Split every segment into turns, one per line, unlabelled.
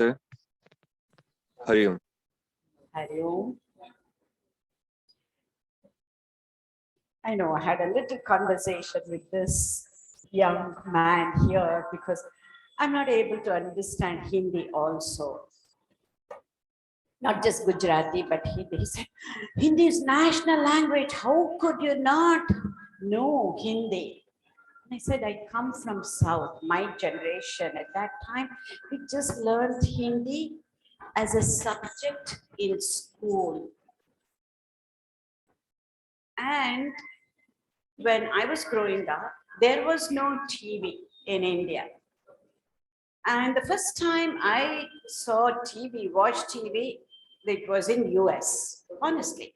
Namaste. Hari Om.
Hari Om. I know I had a little conversation with this young man here because I'm not able to understand Hindi also. Not just Gujarati, but Hindi. He said, Hindi is national language. How could you not know Hindi? And I said, I come from South, my generation. At that time, we just learned Hindi as a subject in school. And when I was growing up, there was no TV in India. And the first time I saw TV, watched TV, it was in US, honestly.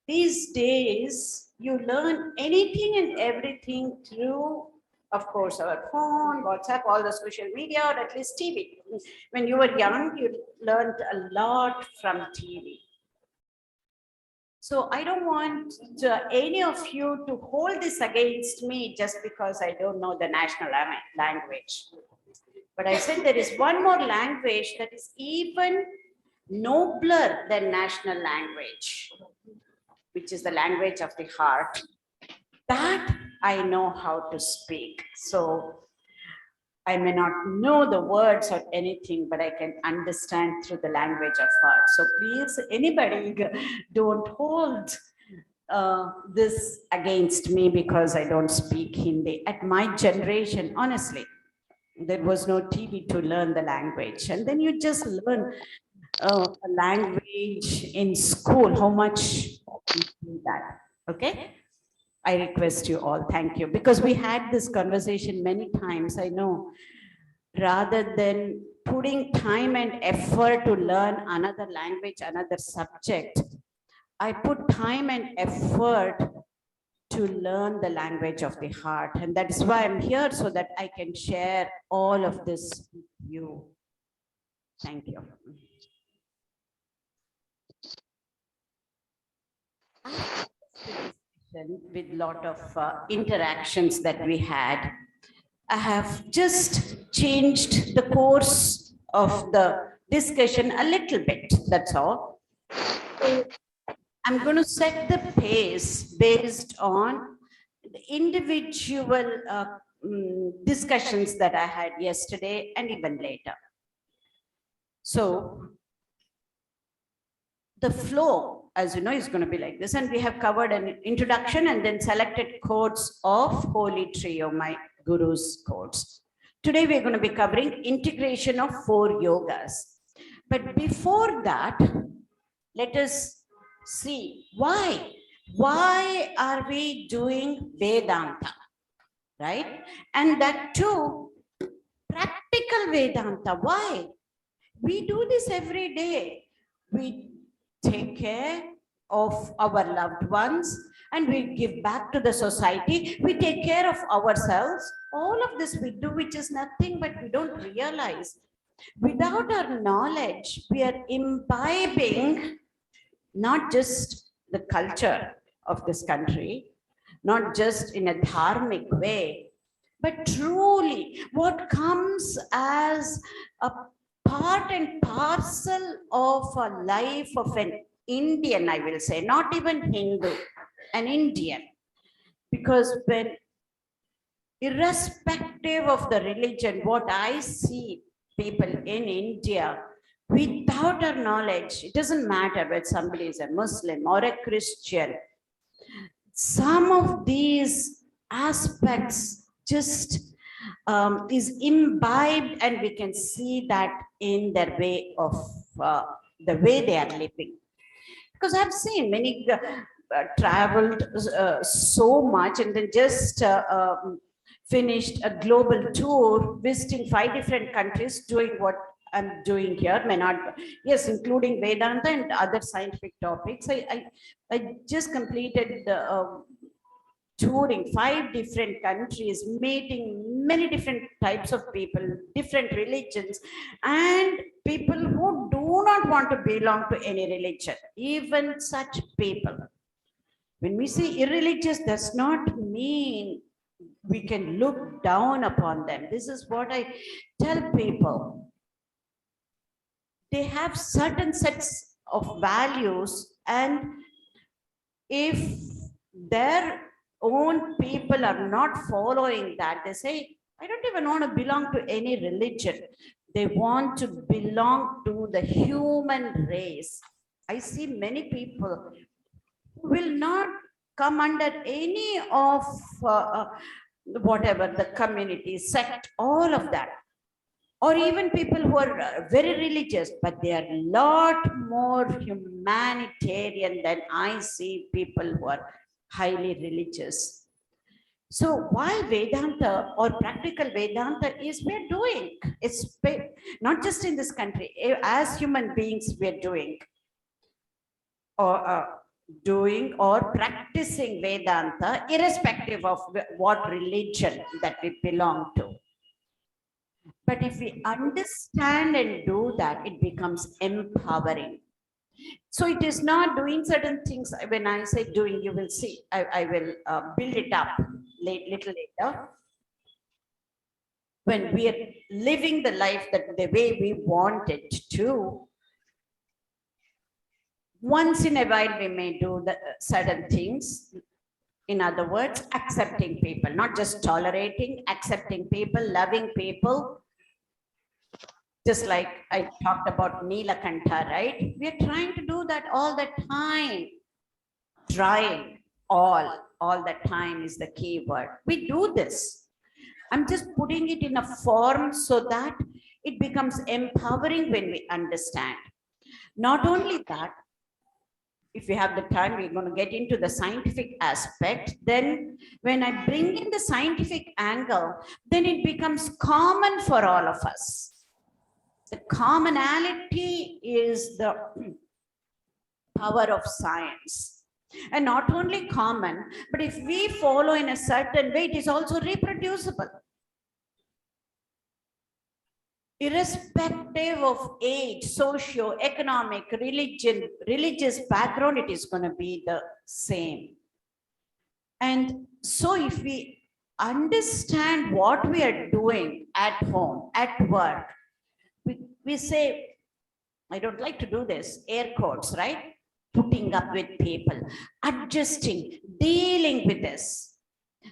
These days, you learn anything and everything through, of course, our phone, WhatsApp, all the social media, or at least TV. When you were young, you learned a lot from TV. So I don't want any of you to hold this against me just because I don't know the national language. But I said there is one more language that is even nobler than national language, which is the language of the heart. That I know how to speak. So I may not know the words or anything, but I can understand through the language of heart. So please, anybody, don't hold this against me because I don't speak Hindi. At my generation, honestly, there was no TV to learn the language. And then you just learn a language in school. How much you do that? Okay? I request you all, thank you. Because we had this conversation many times, I know. Rather than putting time and effort to learn another language, another subject, I put time and effort to learn the language of the heart. And that's why I'm here, so that I can share all of this with you. Thank you. With a lot of interactions that we had, I have just changed the course of the discussion a little bit, that's all. So I'm going to set the pace based on the individual discussions that I had yesterday and even later. So the flow, as you know, is going to be like this, and we have covered an introduction and then selected quotes of Holy Trio, my Guru's quotes. Today we're going to be covering integration of 4 yogas. But before that, let us see why. Why are we doing Vedanta, right? And that too, practical Vedanta. Why? We do this every day. We take care of our loved ones and we give back to the society. We take care of ourselves. All of this we do, which is nothing but we don't realize. Without our knowledge, we are imbibing not just the culture of this country, not just in a dharmic way, but truly what comes as a part and parcel of a life of an Indian, I will say, not even Hindu, an Indian. Because when, irrespective of the religion, what I see people in India, without our knowledge, it doesn't matter whether somebody is a Muslim or a Christian, some of these aspects just is imbibed, and we can see that in their way of the way they are living. Because I've seen many traveled so much and then just finished a global tour, visiting 5 different countries, doing what I'm doing here, may not, yes, including Vedanta and other scientific topics. I just completed the touring 5 different countries, meeting many different types of people, different religions, and people who do not want to belong to any religion, even such people. When we say irreligious, does not mean we can look down upon them. This is what I tell people. they have certain sets of values, and if their own people are not following that, they say, I don't even want to belong to any religion. They want to belong to the human race. I see many people who will not come under any of whatever the community, sect, all of that. Or even people who are very religious, but they are a lot more humanitarian than I see people who are highly religious. So while Vedanta or practical Vedanta is we're doing, it's not just in this country, as human beings we're doing or practicing Vedanta, irrespective of what religion that we belong to. But if we understand and do that, it becomes empowering. So it is not doing certain things. When I say doing, you will see, I will build it up little later. When we are living the life that the way we want it to, once in a while we may do the certain things. In other words, accepting people, not just tolerating, accepting people, loving people. Just like I talked about Neelakantha, right? We are trying to do that all the time. Trying all the time is the key word. We do this. I'm just putting it in a form so that it becomes empowering when we understand. Not only that, if we have the time, we're going to get into the scientific aspect. Then when I bring in the scientific angle, then it becomes common for all of us. The commonality is the power of science. And not only common, but if we follow in a certain way, it is also reproducible. Irrespective of age, socio-economic, religious background, it is going to be the same. And so if we understand what we are doing at home, at work, we say, I don't like to do this, air quotes, right? Putting up with people, adjusting, dealing with this.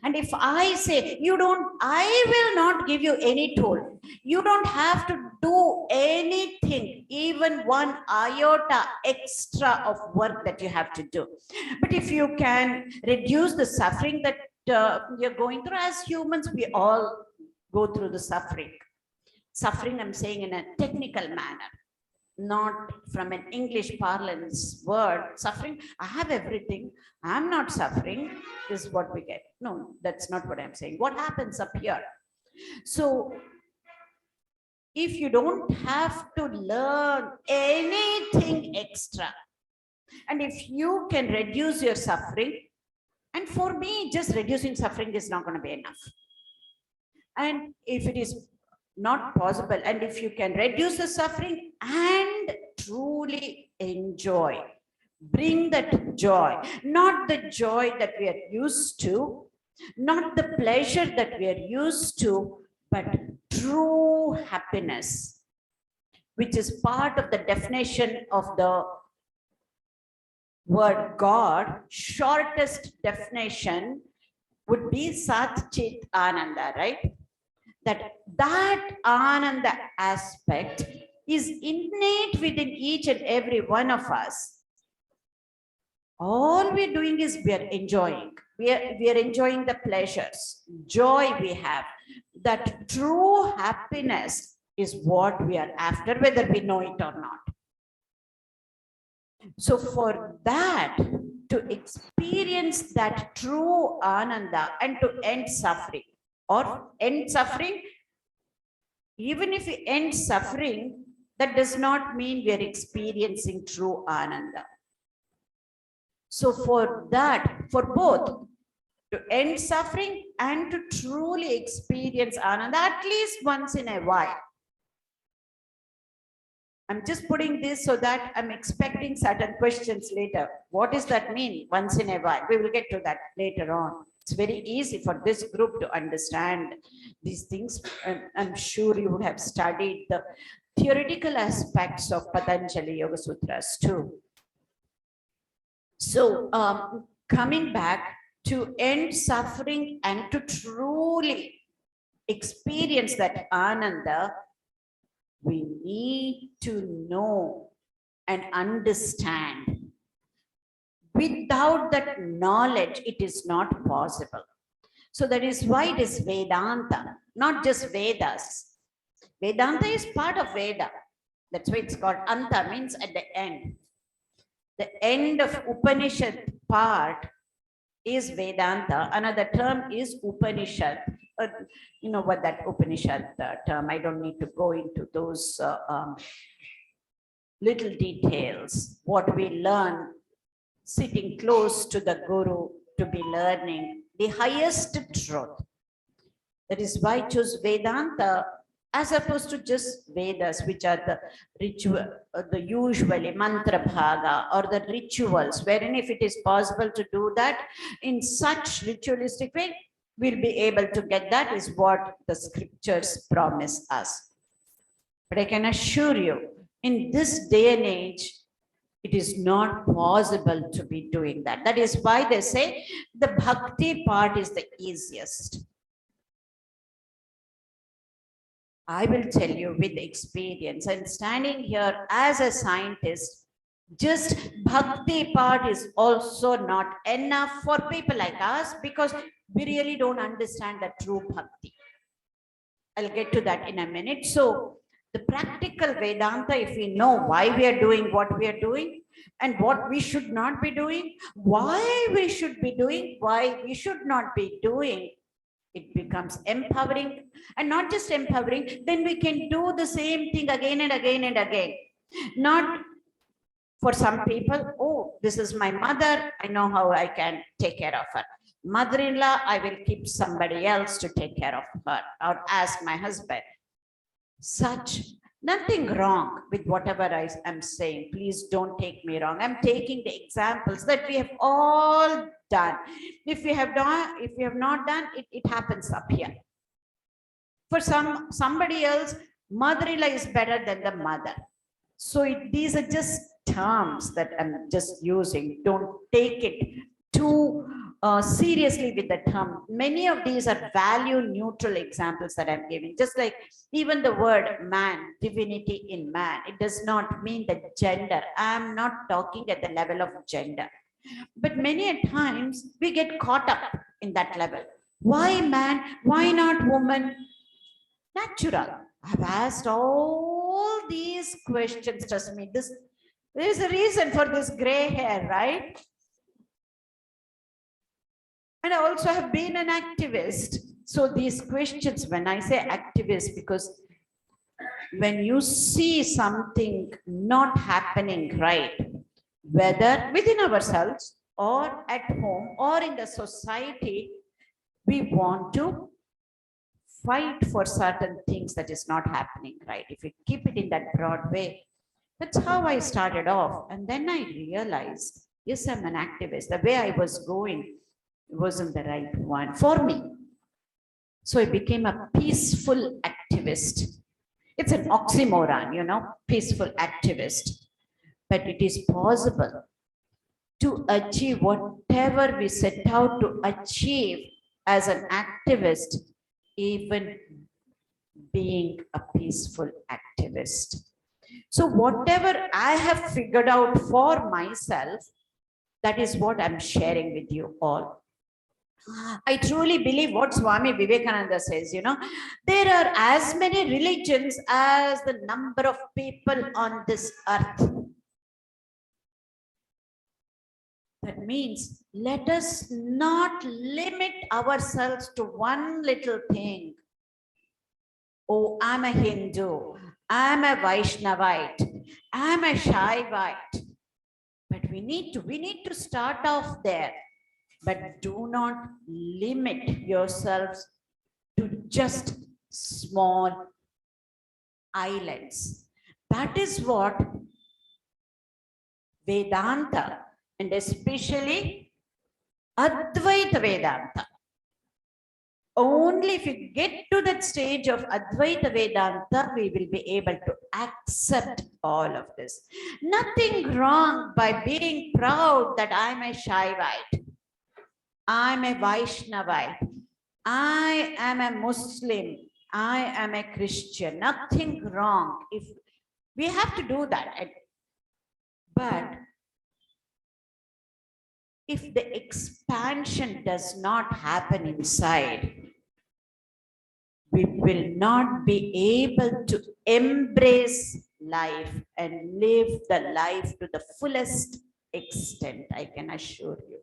And if I say, I will not give you any tool. You don't have to do anything, even one iota extra of work that you have to do. But if you can reduce the suffering that you're going through, as humans, we all go through the suffering. Suffering, I'm saying in a technical manner, not from an English parlance word. Suffering, I have everything, I'm not suffering, this is what we get. No, that's not what I'm saying. What happens up here? So if you don't have to learn anything extra, and if you can reduce your suffering, and for me, just reducing suffering is not going to be enough. And if it is not possible, and if you can reduce the suffering and truly enjoy, bring that joy, not the joy that we are used to, not the pleasure that we are used to, but true happiness, which is part of the definition of the word God. Shortest definition would be Sat Chit Ananda, right? That Ananda aspect is innate within each and every one of us. All we're doing is we are enjoying. We are enjoying the pleasures, joy we have. That true happiness is what we are after, whether we know it or not. So for that, to experience that true Ananda and to end suffering, or end suffering, even if we end suffering, that does not mean we are experiencing true Ananda. So for that, for both, to end suffering and to truly experience Ananda, at least once in a while. I'm just putting this so that I'm expecting certain questions later. What does that mean, once in a while? We will get to that later on. It's very easy for this group to understand these things. I'm sure you would have studied the theoretical aspects of Patanjali Yoga Sutras too. So coming back to end suffering and to truly experience that Ananda, we need to know and understand. Without that knowledge, it is not possible. So that is why it is Vedanta, not just Vedas. Vedanta is part of Veda. That's why it's called Anta, means at the end. The end of Upanishad part is Vedanta. Another term is Upanishad. You know what that Upanishad term, I don't need to go into those little details. What we learn sitting close to the Guru to be learning the highest truth. That is why I chose Vedanta as opposed to just Vedas, which are the ritual, the usually mantra bhaga or the rituals, wherein if it is possible to do that in such ritualistic way, we'll be able to get that, is what the scriptures promise us. But I can assure you, in this day and age, it is not possible to be doing that. That is why they say the bhakti part is the easiest. I will tell you with experience, and standing here as a scientist, just bhakti part is also not enough for people like us because we really don't understand the true bhakti. I'll get to that in a minute. So the practical Vedanta, if we know why we are doing what we are doing and what we should not be doing, why we should be doing, why we should not be doing, it becomes empowering. And not just empowering, then we can do the same thing again and again and again. Not for some people, oh, this is my mother, I know how I can take care of her. Mother-in-law, I will keep somebody else to take care of her, or ask my husband. Such, nothing wrong with whatever I am saying. Please don't take me wrong. I'm taking the examples that we have all done. If we have not done, it happens up here. For somebody else, mother-in-law is better than the mother. So these are just terms that I'm just using. Don't take it too seriously with the term. Many of these are value neutral examples that I'm giving. Just like even the word man, divinity in man, it does not mean the gender. I'm not talking at the level of gender. But many a times we get caught up in that level. Why man? Why not woman? Natural. I've asked all these questions. Trust me, there is a reason for this gray hair, right? And I also have been an activist. So these questions, when I say activist, because when you see something not happening right, whether within ourselves or at home or in the society, we want to fight for certain things that is not happening right. If we keep it in that broad way, that's how I started off. And then I realized, yes, I'm an activist. The way I was going wasn't the right one for me. So I became a peaceful activist. It's an oxymoron, you know, peaceful activist. But it is possible to achieve whatever we set out to achieve as an activist, even being a peaceful activist. So whatever I have figured out for myself, that is what I'm sharing with you all. I truly believe what Swami Vivekananda says, you know, there are as many religions as the number of people on this earth. That means let us not limit ourselves to one little thing. Oh, I'm a Hindu, I'm a Vaishnavite, I'm a Shaivite. But we need to start off there. But do not limit yourselves to just small islands. That is what Vedanta, and especially Advaita Vedanta. Only if you get to that stage of Advaita Vedanta, we will be able to accept all of this. Nothing wrong by being proud that I'm a Shaivite, I'm a Vaishnavite, I am a Muslim, I am a Christian. Nothing wrong. If we have to do that. But if the expansion does not happen inside, we will not be able to embrace life and live the life to the fullest extent, I can assure you.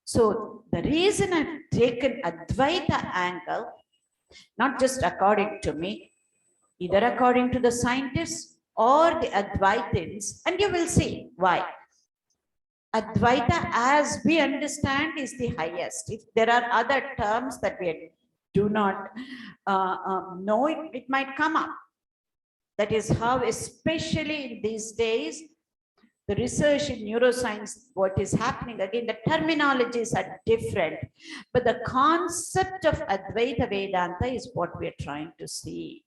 So the reason I've taken Advaita angle, not just according to me, either according to the scientists or the Advaitins, and you will see why. Advaita, as we understand, is the highest. If there are other terms that we do not know, it might come up. That is how, especially in these days, the research in neuroscience, what is happening, again, the terminologies are different, but the concept of Advaita Vedanta is what we are trying to see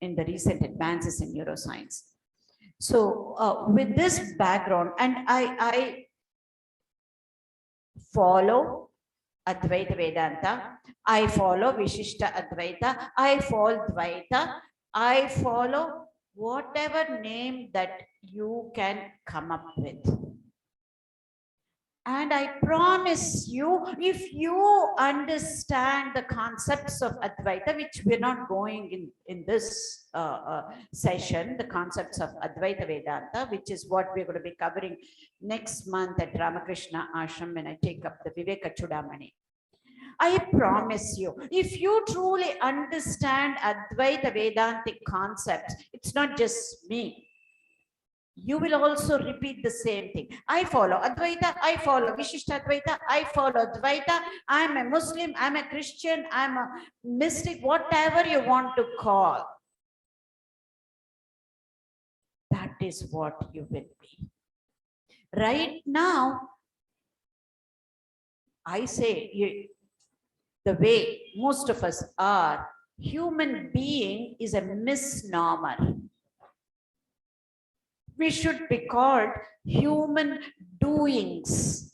in the recent advances in neuroscience. So with this background, and I follow Advaita Vedanta, I follow Vishishta Advaita, I follow Dvaita, I follow whatever name that you can come up with. And I promise you, if you understand the concepts of Advaita, which we're not going in this session, the concepts of Advaita Vedanta, which is what we're going to be covering next month at Ramkrishna Ashram when I take up the Vivekanand. I promise you, if you truly understand Advaita Vedantic concepts, it's not just me. You will also repeat the same thing. I follow Advaita, I follow Vishishta Advaita, I follow Dvaita, I'm a Muslim, I'm a Christian, I'm a mystic, whatever you want to call. That is what you will be. Right now, I say, the way most of us are, human being is a misnomer. We should be called human doings.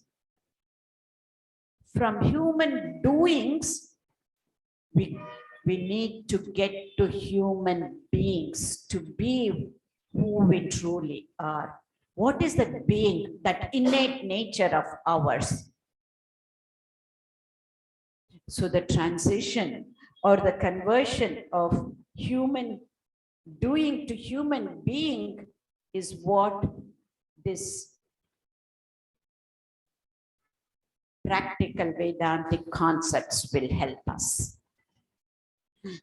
From human doings, we need to get to human beings, to be who we truly are. What is that being, that innate nature of ours? So the transition or the conversion of human doing to human being is what this practical Vedantic concepts will help us.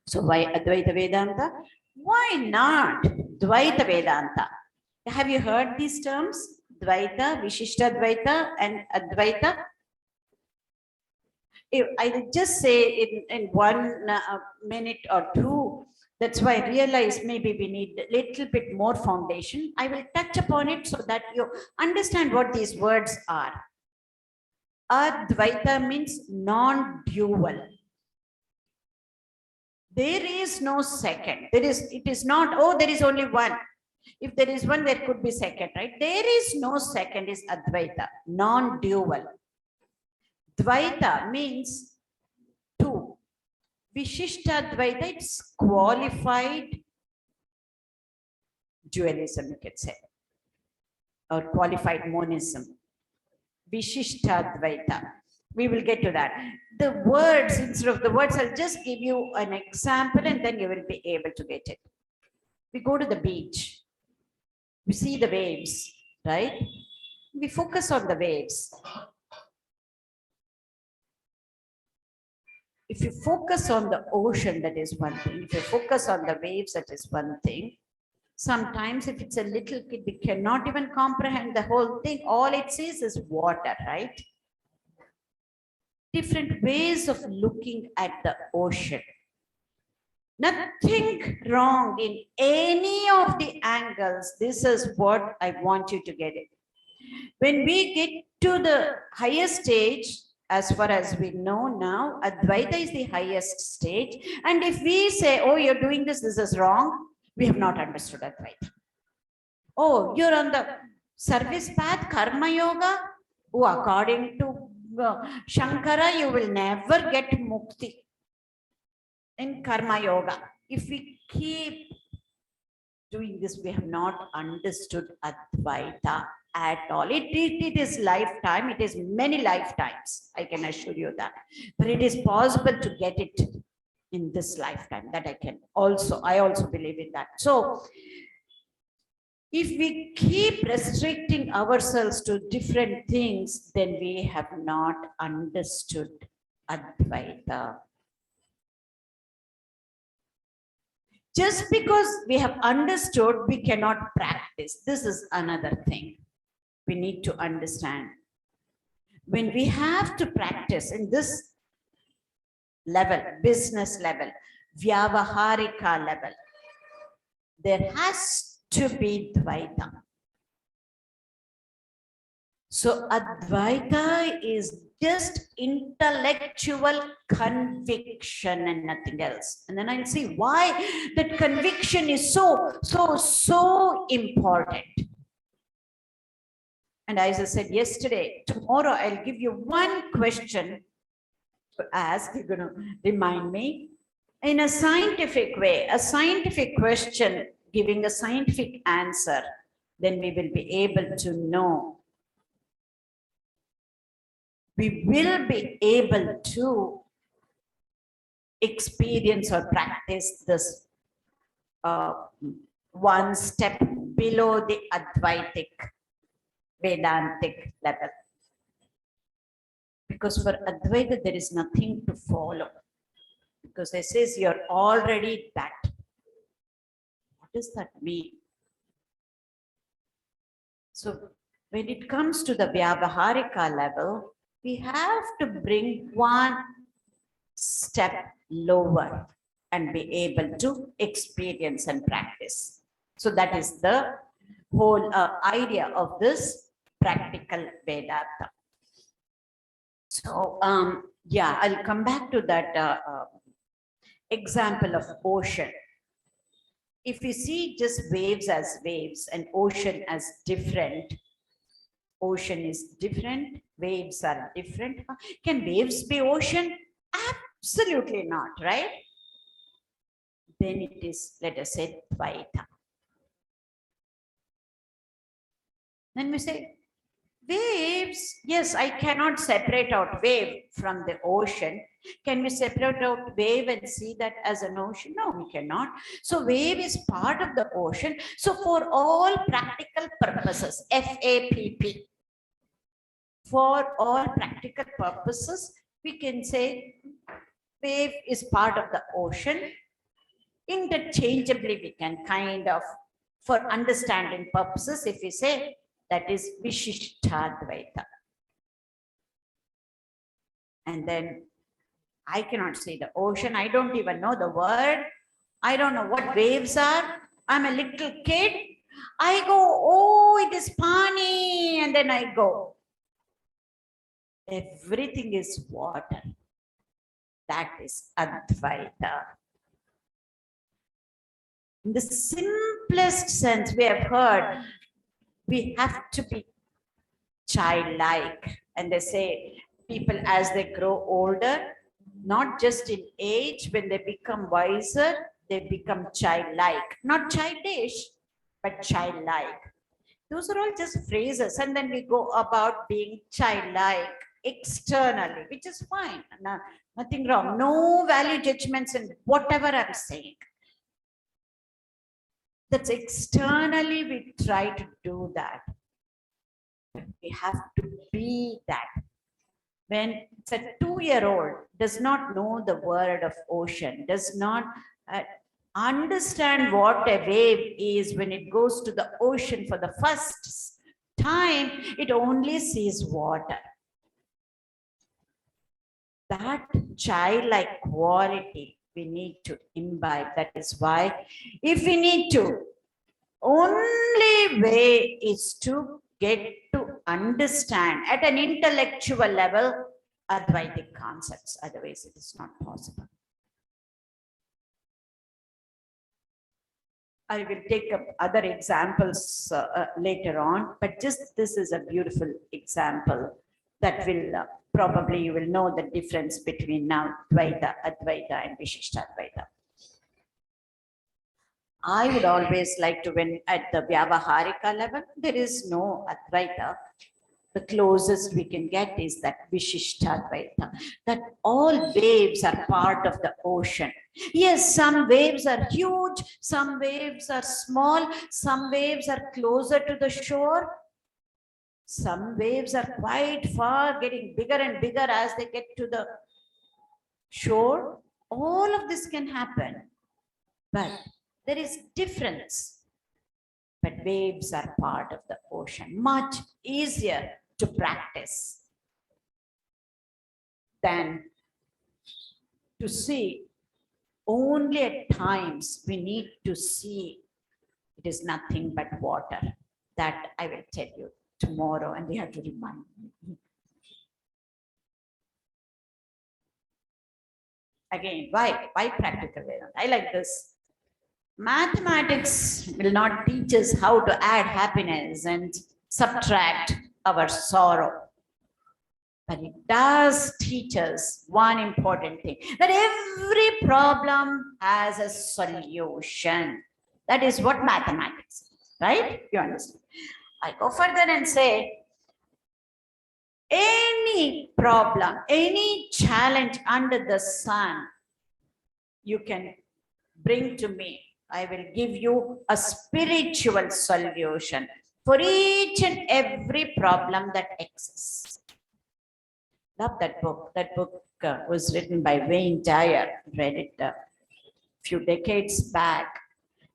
So why Advaita Vedanta? Why not Dvaita Vedanta? Have you heard these terms? Dvaita, Vishishta Dvaita and Advaita? If I just say in 1 minute or 2, that's why I realize maybe we need a little bit more foundation. I will touch upon it so that you understand what these words are. Advaita means non-dual. There is no second. It is not, oh, there is only one. If there is one, there could be second, right? There is no second, is Advaita, non-dual. Dvaita means two. Vishishta Dvaita, it's qualified dualism, you could say, or qualified monism. Vishishta Dvaita. We will get to that. The words, instead of the words, I'll just give you an example and then you will be able to get it. We go to the beach. We see the waves, right? We focus on the waves. If you focus on the ocean, that is one thing. If you focus on the waves, that is one thing. Sometimes if it's a little kid, we cannot even comprehend the whole thing. All it sees is water, right? Different ways of looking at the ocean. Nothing wrong in any of the angles. This is what I want you to get it. When we get to the higher stage, as far as we know now, Advaita is the highest stage. And if we say, oh, you're doing this, this is wrong, we have not understood Advaita. Oh, you're on the service path, Karma Yoga. Oh, according to Shankara, you will never get mukti in Karma Yoga. If we keep doing this, we have not understood Advaita at all. It is lifetime, it is many lifetimes, I can assure you that. But it is possible to get it in this lifetime, that I also believe in that. So, if we keep restricting ourselves to different things, then we have not understood Advaita. Just because we have understood, we cannot practice. This is another thing we need to understand. When we have to practice in this level, business level, Vyavaharika level, there has to be Dvaita. So Advaita is just intellectual conviction and nothing else. And then I'll see why that conviction is so important. And as I said yesterday, tomorrow I'll give you one question to ask. You're going to remind me in a scientific way, a scientific question, giving a scientific answer, then we will be able to know. We will be able to experience or practice this one step below the Advaitic, Vedantic level. Because for Advaita, there is nothing to follow. Because it says you're already that. What does that mean? So when it comes to the Vyavaharika level, we have to bring one step lower and be able to experience and practice. So that is the whole idea of this practical Vedanta. So yeah, I'll come back to that example of ocean. If we see just waves as waves and ocean as different, ocean is different, waves are different. Can waves be ocean? Absolutely not, right? Then it is, let us say, Dvaita. Then we say, waves, yes, I cannot separate out wave from the ocean. Can we separate out wave and see that as an ocean? No, we cannot. So wave is part of the ocean. So for all practical purposes, FAPP, for all practical purposes, we can say wave is part of the ocean. Interchangeably, we can kind of, for understanding purposes, if we say that is Vishishtadvaita. And then I cannot see the ocean. I don't even know the word. I don't know what waves are. I'm a little kid. I go, oh, it is Pani. And then I go. Everything is water. That is Advaita. In the simplest sense, we have heard, we have to be childlike. And they say people as they grow older, not just in age, when they become wiser, they become childlike. Not childish, but childlike. Those are all just phrases. And then we go about being childlike externally, which is fine. Nothing wrong. No value judgments in whatever I'm saying. That's externally we try to do that. But we have to be that. When it's a 2-year-old does not know the word of ocean, does not understand what a wave is, when it goes to the ocean for the first time, it only sees water. That childlike quality we need to imbibe. That is why, if we need to, only way is to get to understand at an intellectual level Advaitic concepts, otherwise it is not possible. I will take up other examples later on, but just this is a beautiful example that will probably you will know the difference between now Dvaita, Advaita and Vishishtadvaita. I would always like to, when at the Vyavaharika level, there is no Advaita. The closest we can get is that Vishishtadvaita, that all waves are part of the ocean. Yes, some waves are huge, some waves are small, some waves are closer to the shore. Some waves are quite far, getting bigger and bigger as they get to the shore. All of this can happen, but there is difference. But waves are part of the ocean, much easier to practice than to see. Only at times we need to see it is nothing but water. That I will tell you tomorrow, and we have to remind me. Again, why practical Vedanta? I like this. Mathematics will not teach us how to add happiness and subtract our sorrow. But it does teach us one important thing, that every problem has a solution. That is what mathematics is, right? You understand? I go further and say, any problem, any challenge under the sun, you can bring to me. I will give you a spiritual solution for each and every problem that exists. Love that book. That book was written by Wayne Dyer. Read it a few decades back.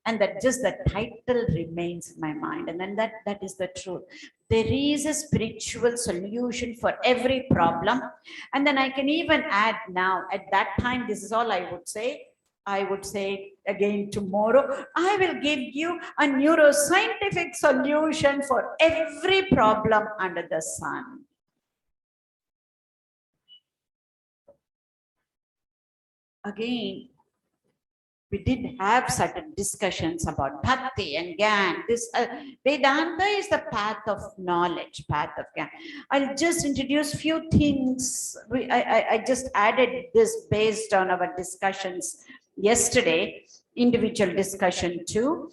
And that just the title remains in my mind. And then that is the truth. There is a spiritual solution for every problem. And then I can even add now, at that time, this is all I would say. I would say again tomorrow, I will give you a neuroscientific solution for every problem under the sun. Again, we did have certain discussions about bhakti and gyan. This Vedanta is the path of knowledge, path of gyan. I'll just introduce few things. I just added this based on our discussions yesterday, individual discussion too,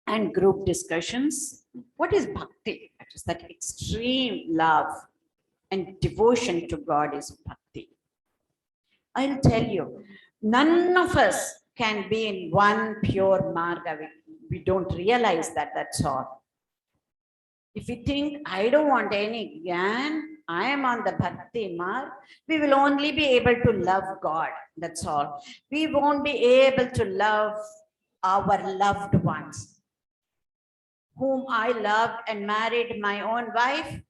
and group discussions. What is bhakti? That is that extreme love and devotion to God is bhakti. I'll tell you, none of us can be in one pure marga. We don't realize that, that's all. If we think, I don't want any gyan, I am on the bhakti marg, we will only be able to love God, that's all. We won't be able to love our loved ones, whom I loved and married my own wife.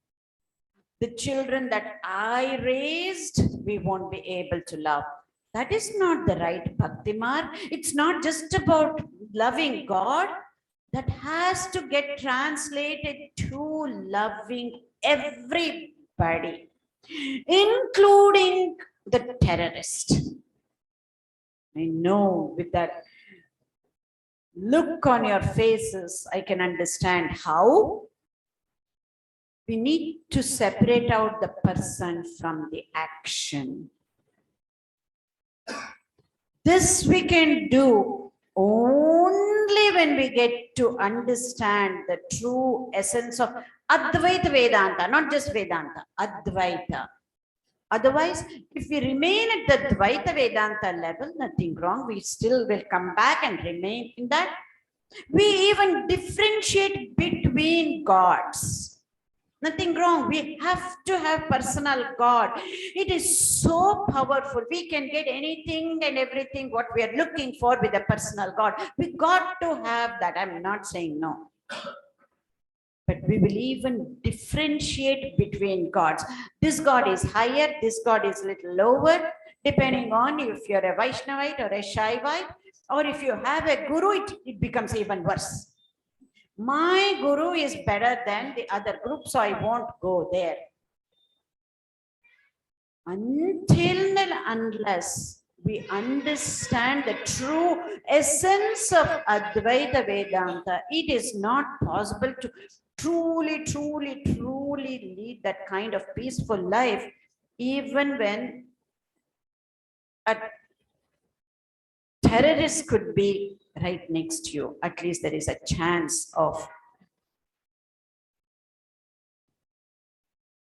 The children that I raised, we won't be able to love. That is not the right bhakti marg. It's not just about loving God. That has to get translated to loving everybody, including the terrorist. I know with that look on your faces, I can understand how. We need to separate out the person from the action. This we can do only when we get to understand the true essence of Advaita Vedanta, not just Vedanta, Advaita. Otherwise, if we remain at the Dvaita Vedanta level, nothing wrong. We still will come back and remain in that. We even differentiate between gods. Nothing wrong. We have to have personal God. It is so powerful. We can get anything and everything what we are looking for with a personal God. We got to have that. I'm not saying no. But we will even differentiate between gods. This God is higher, this God is little lower, depending on if you're a Vaishnavite or a Shaivite, or if you have a guru, it becomes even worse. My guru is better than the other group, so I won't go there. until and unless we understand the true essence of Advaita Vedanta, it is not possible to truly lead that kind of peaceful life, even when a terrorist could be right next to you. At least there is a chance of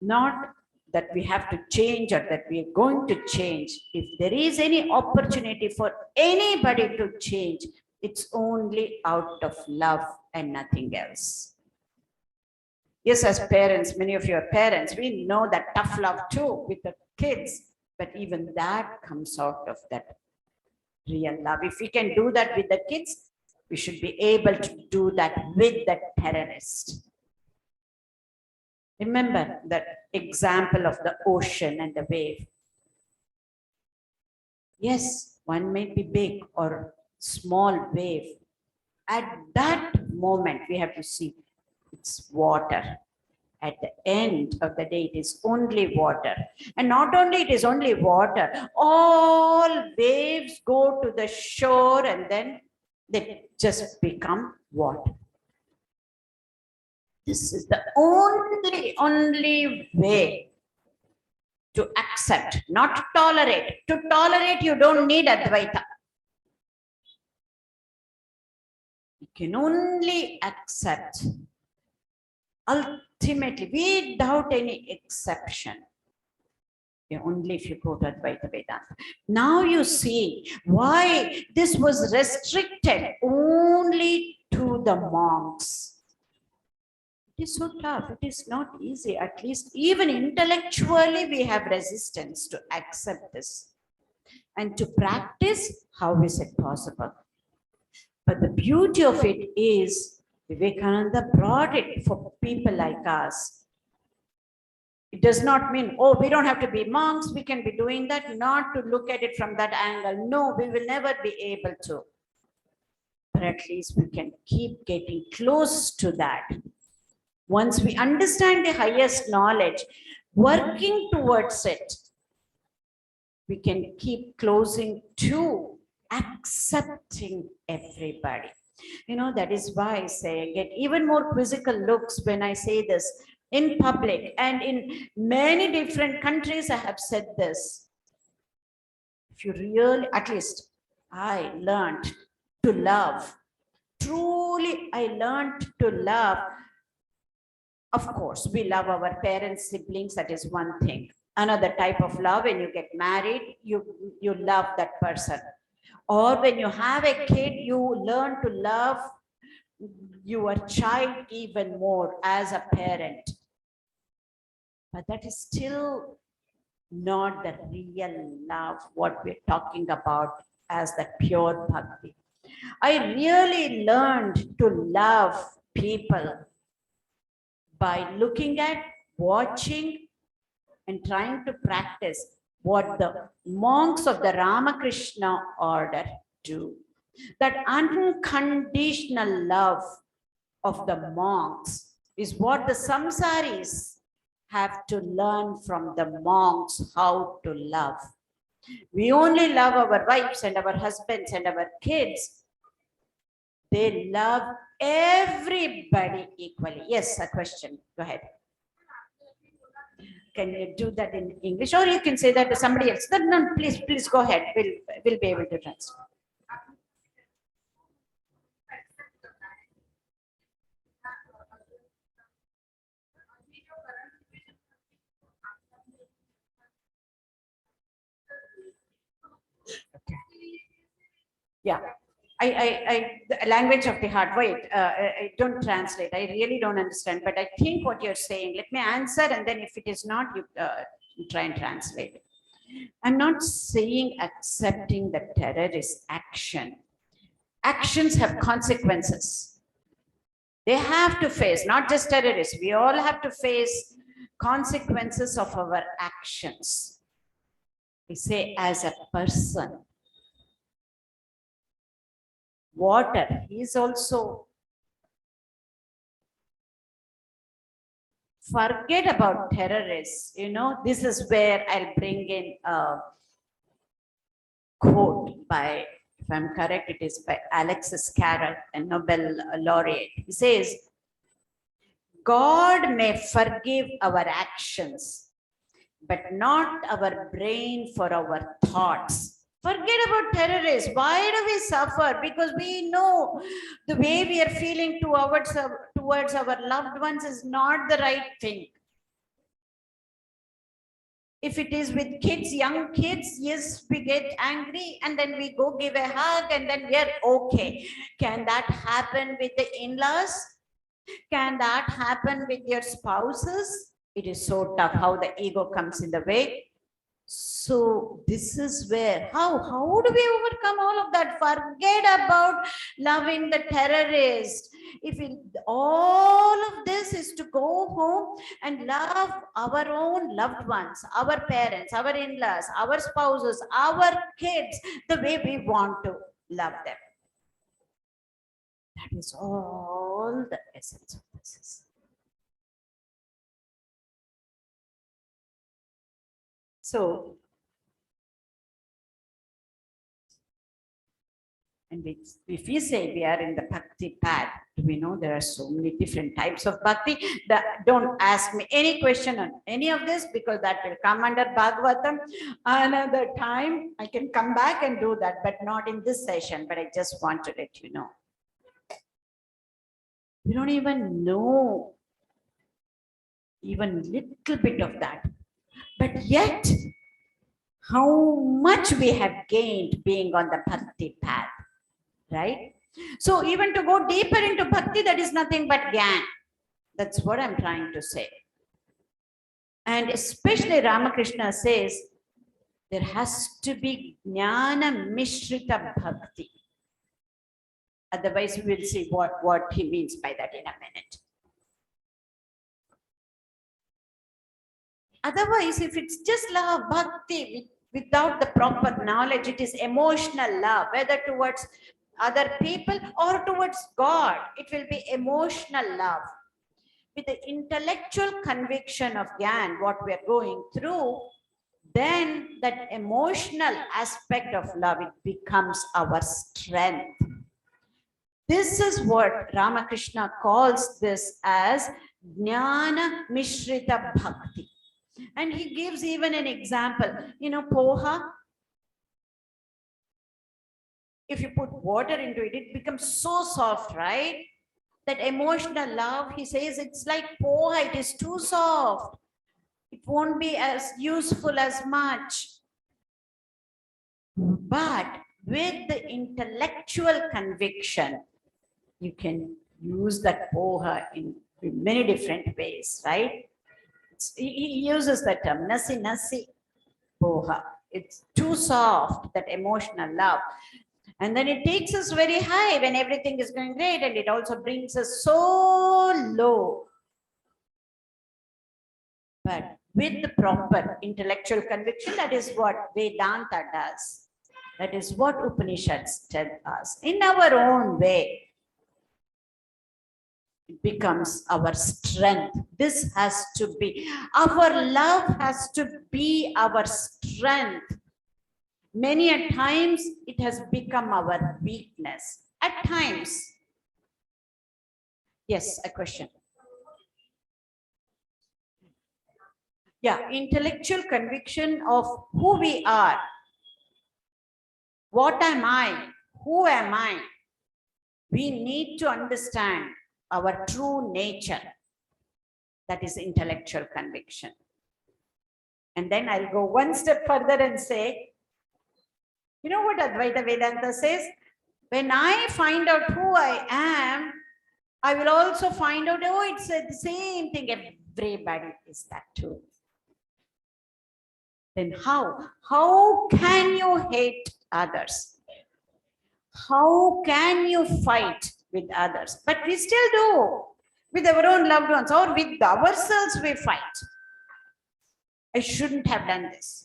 not that we have to change or that we are going to change. If there is any opportunity for anybody to change, it's only out of love and nothing else. Yes, as parents, many of your parents, we know that tough love too with the kids, but even that comes out of that real love. If we can do that with the kids, we should be able to do that with the terrorist. Remember that example of the ocean and the wave. Yes, one may be big or small wave. At that moment, we have to see it's water. At the end of the day, it is only water. And not only it is only water, all waves go to the shore and then they just become water. This is the only way to accept, not to tolerate. To tolerate, you don't need Advaita. You can only accept ultimately without any exception. Only if you go to Advaita Vedanta. Now you see why this was restricted only to the monks. It is so tough. It is not easy. At least even intellectually, we have resistance to accept this. And to practice, how is it possible? But the beauty of it is, Vivekananda brought it for people like us. It does not mean, oh, we don't have to be monks, we can be doing that, not to look at it from that angle. No, we will never be able to. But at least we can keep getting close to that. Once we understand the highest knowledge, working towards it, we can keep closing to accepting everybody. That is why I say I get even more quizzical looks when I say this in public, and in many different countries I have said this. If you really, at least I learned to love. Truly, I learned to love. Of course, we love our parents, siblings, that is one thing. Another type of love, when you get married, you love that person. Or when you have a kid, you learn to love your child even more as a parent. But that is still not the real love, what we're talking about as the pure bhakti. I really learned to love people by looking at, watching, and trying to practice what the monks of the Ramkrishna order do. That unconditional love of the monks is what the samsaris have to learn from the monks how to love. We only love our wives and our husbands and our kids. They love everybody equally. Yes, a question. Go ahead. Can you do that in English, or you can say that to somebody else? No, please go ahead. We'll be able to translate. Yeah, the language of the heart. Wait, I don't translate. I really don't understand. But I think what you're saying. Let me answer, and then if it is not, you try and translate. I'm not saying accepting the terrorist action. Actions have consequences. They have to face, not just terrorists. We all have to face consequences of our actions. We say as a person. Water, he is also forget about terrorists. You know, this is where I'll bring in a quote by, if I'm correct, it is by Alexis Carrel, a Nobel laureate. He says, God may forgive our actions, but not our brain for our thoughts. Forget about terrorists. Why do we suffer? Because we know the way we are feeling towards our loved ones is not the right thing. If it is with kids, young kids, yes, we get angry and then we go give a hug and then we are okay. Can that happen with the in-laws? Can that happen with your spouses? It is so tough how the ego comes in the way. So this is where, how do we overcome all of that? Forget about loving the terrorist. If all of this is to go home and love our own loved ones, our parents, our in-laws, our spouses, our kids, the way we want to love them. That is all the essence of this is. So, and if we say we are in the bhakti path, we know there are so many different types of bhakti. Don't ask me any question on any of this because that will come under Bhagavatam. Another time I can come back and do that, but not in this session. But I just want to let you know. We don't even know even little bit of that. But yet, how much we have gained being on the bhakti path, right? So even to go deeper into bhakti, that is nothing but gyan. That's what I'm trying to say. And especially Ramakrishna says, there has to be jnana mishrita bhakti. Otherwise, we'll see what he means by that in a minute. Otherwise, if it's just love, bhakti, without the proper knowledge, it is emotional love, whether towards other people or towards God. It will be emotional love. With the intellectual conviction of Gyan, what we are going through, then that emotional aspect of love, it becomes our strength. This is what Ramakrishna calls this as Jnana Mishrita Bhakti. And he gives even an example, you know, poha. If you put water into it, it becomes so soft, right? That emotional love, he says, it's like poha, it is too soft. It won't be as useful as much. But with the intellectual conviction, you can use that poha in many different ways, right? He uses that term, nasi nasi poha. It's too soft, that emotional love. And then it takes us very high when everything is going great, and it also brings us so low. But with the proper intellectual conviction, that is what Vedanta does. That is what Upanishads tell us. In our own way, it becomes our strength. This has to be, our love has to be our strength. Many a times it has become our weakness. At times. Yes, a question. Yeah, intellectual conviction of who we are. What am I? Who am I? We need to understand our true nature. That is intellectual conviction. And then I'll go one step further and say, you know what Advaita Vedanta says? When I find out who I am, I will also find out, oh, it's the same thing. Everybody is that too. Then how? How can you hate others? How can you fight with others? But we still do. With our own loved ones or with ourselves, we fight. I shouldn't have done this.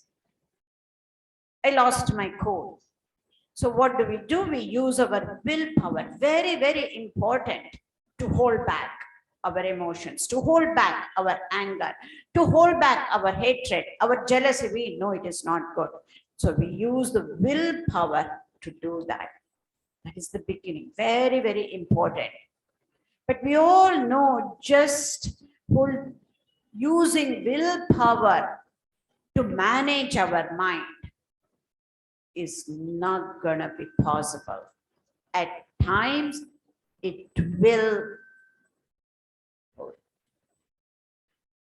I lost my cool. So what do? We use our willpower. Very, very important to hold back. our emotions, to hold back our anger, to hold back our hatred, our jealousy. We know it is not good. So we use the willpower to do that. That is the beginning. Very, very important. But we all know just using willpower to manage our mind is not going to be possible. At times, it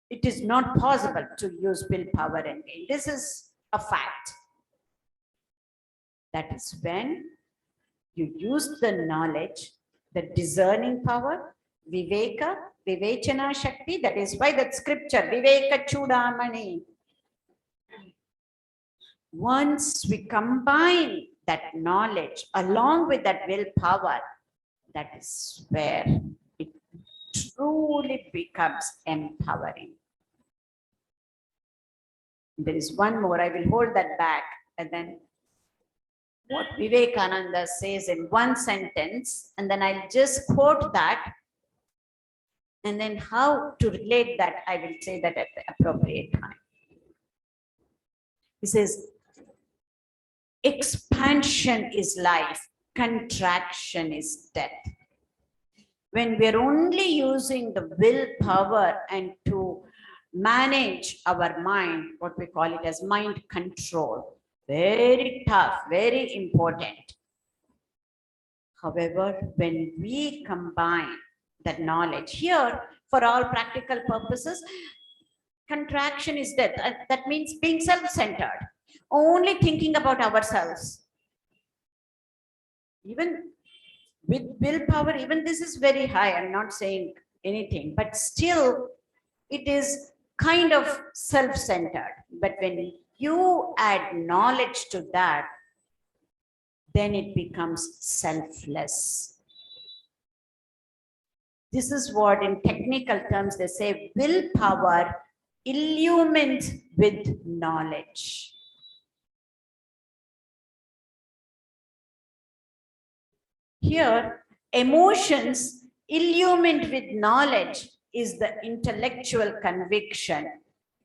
is not possible to use willpower and gain. This is a fact. That is when you use the knowledge, the discerning power, Viveka, Vivechana Shakti. That is why that scripture, Viveka Chudamani. Once we combine that knowledge along with that willpower, that is where it truly becomes empowering. There is one more, I will hold that back, and then what Vivekananda says in one sentence, and then I'll just quote that, and then how to relate that, I will say that at the appropriate time. He says, expansion is life, contraction is death. When we're only using the willpower and to manage our mind, what we call it as mind control, very tough, very important. However, when we combine that knowledge here, for all practical purposes, contraction is death. That means being self-centered, only thinking about ourselves. Even with willpower, even this is very high. I'm not saying anything, but still it is kind of self-centered. But when you add knowledge to that, then it becomes selfless. This is what in technical terms they say, willpower illumined with knowledge. Here, emotions illumined with knowledge is the intellectual conviction,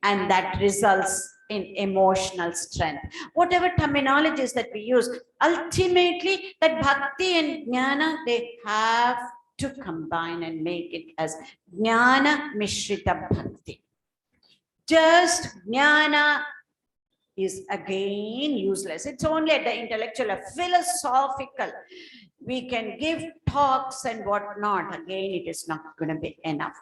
and that results in emotional strength. Whatever terminologies that we use, ultimately that bhakti and jnana, they have to combine and make it as jnana mishrita bhakti. Just jnana is again useless. It's only at the intellectual, philosophical. We can give talks and whatnot. Again, it is not going to be enough.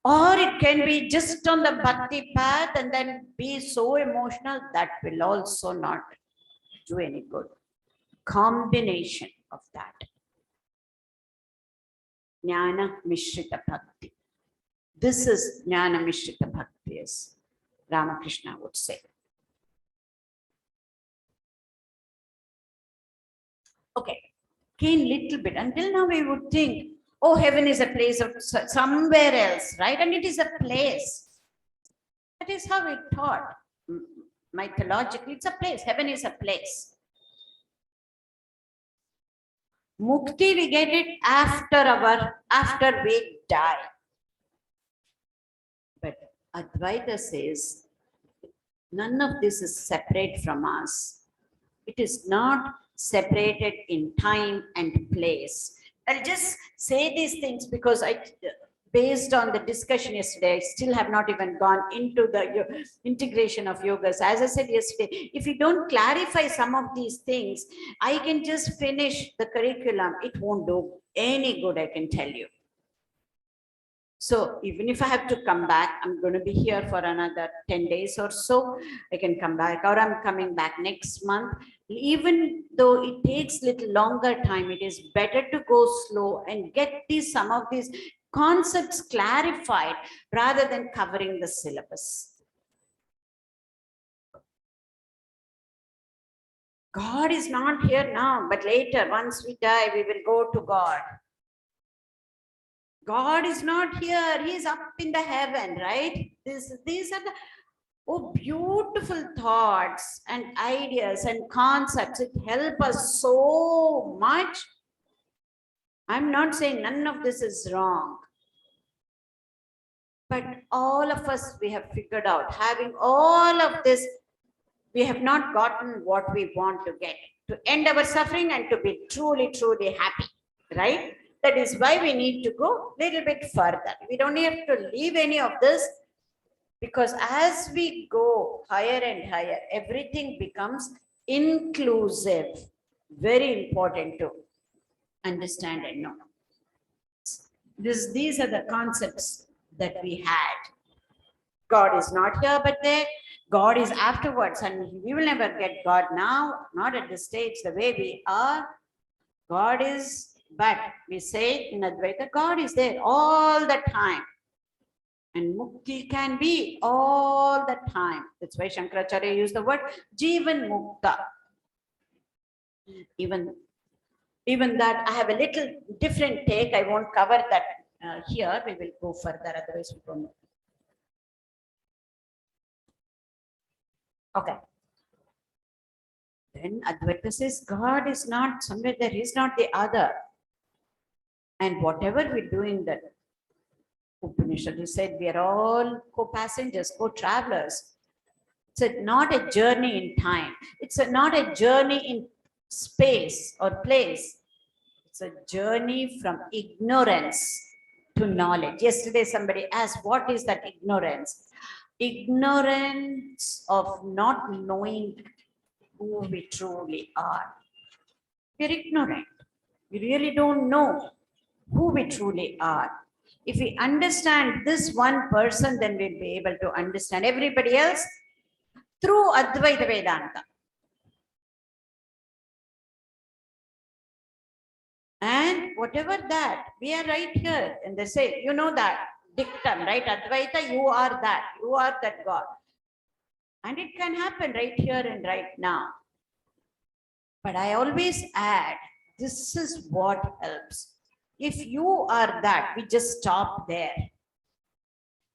Or it can be just on the bhakti path and then be so emotional, that will also not do any good. Combination of that. Jnana Mishrita Bhakti. This is Jnana Mishrita Bhakti, as Ramakrishna would say. Okay, again little bit. Until now we would think, oh, heaven is a place of somewhere else, right? And it is a place. That is how we taught. Mythologically, it's a place. Heaven is a place. Mukti, we get it after we die. But Advaita says, none of this is separate from us. It is not separated in time and place. I'll just say these things because based on the discussion yesterday, I still have not even gone into the integration of yogas. As I said yesterday, if you don't clarify some of these things, I can just finish the curriculum. It won't do any good, I can tell you. So even if I have to come back, I'm going to be here for another 10 days or so. I can come back, or I'm coming back next month. Even though it takes little longer time, it is better to go slow and get some of these concepts clarified rather than covering the syllabus. God is not here now, but later, once we die, we will go to God. God is not here. He is up in the heaven, right? These are the beautiful thoughts and ideas and concepts. It helps us so much. I'm not saying none of this is wrong. But all of us, we have figured out, having all of this, we have not gotten what we want to get, to end our suffering and to be truly, truly happy, right? That is why we need to go a little bit further. We don't have to leave any of this, because as we go higher and higher, everything becomes inclusive. Very important to understand and know. These are the concepts that we had. God is not here but there. God is afterwards, and we will never get God now, not at this stage, the way we are. God is, but we say in Advaita, God is there all the time. And mukti can be all the time. That's why Shankaracharya used the word Jivan Mukta. Even that, I have a little different take. I won't cover that here. We will go further, otherwise we don't know. Okay. Then Advaita says, God is not somewhere there, He is not the other. And whatever we do in the Upanishad, he said, we are all co-passengers, co-travelers. It's not a journey in time. It's not a journey in space or place. It's a journey from ignorance to knowledge. Yesterday, somebody asked, what is that ignorance? Ignorance of not knowing who we truly are. We're ignorant. We really don't know who we truly are. If we understand this one person, then we'll be able to understand everybody else through Advaita Vedanta. And whatever that, we are right here. And they say, you know that dictum, right? Advaita, you are that God. And it can happen right here and right now. But I always add, this is what helps. If you are that, we just stop there.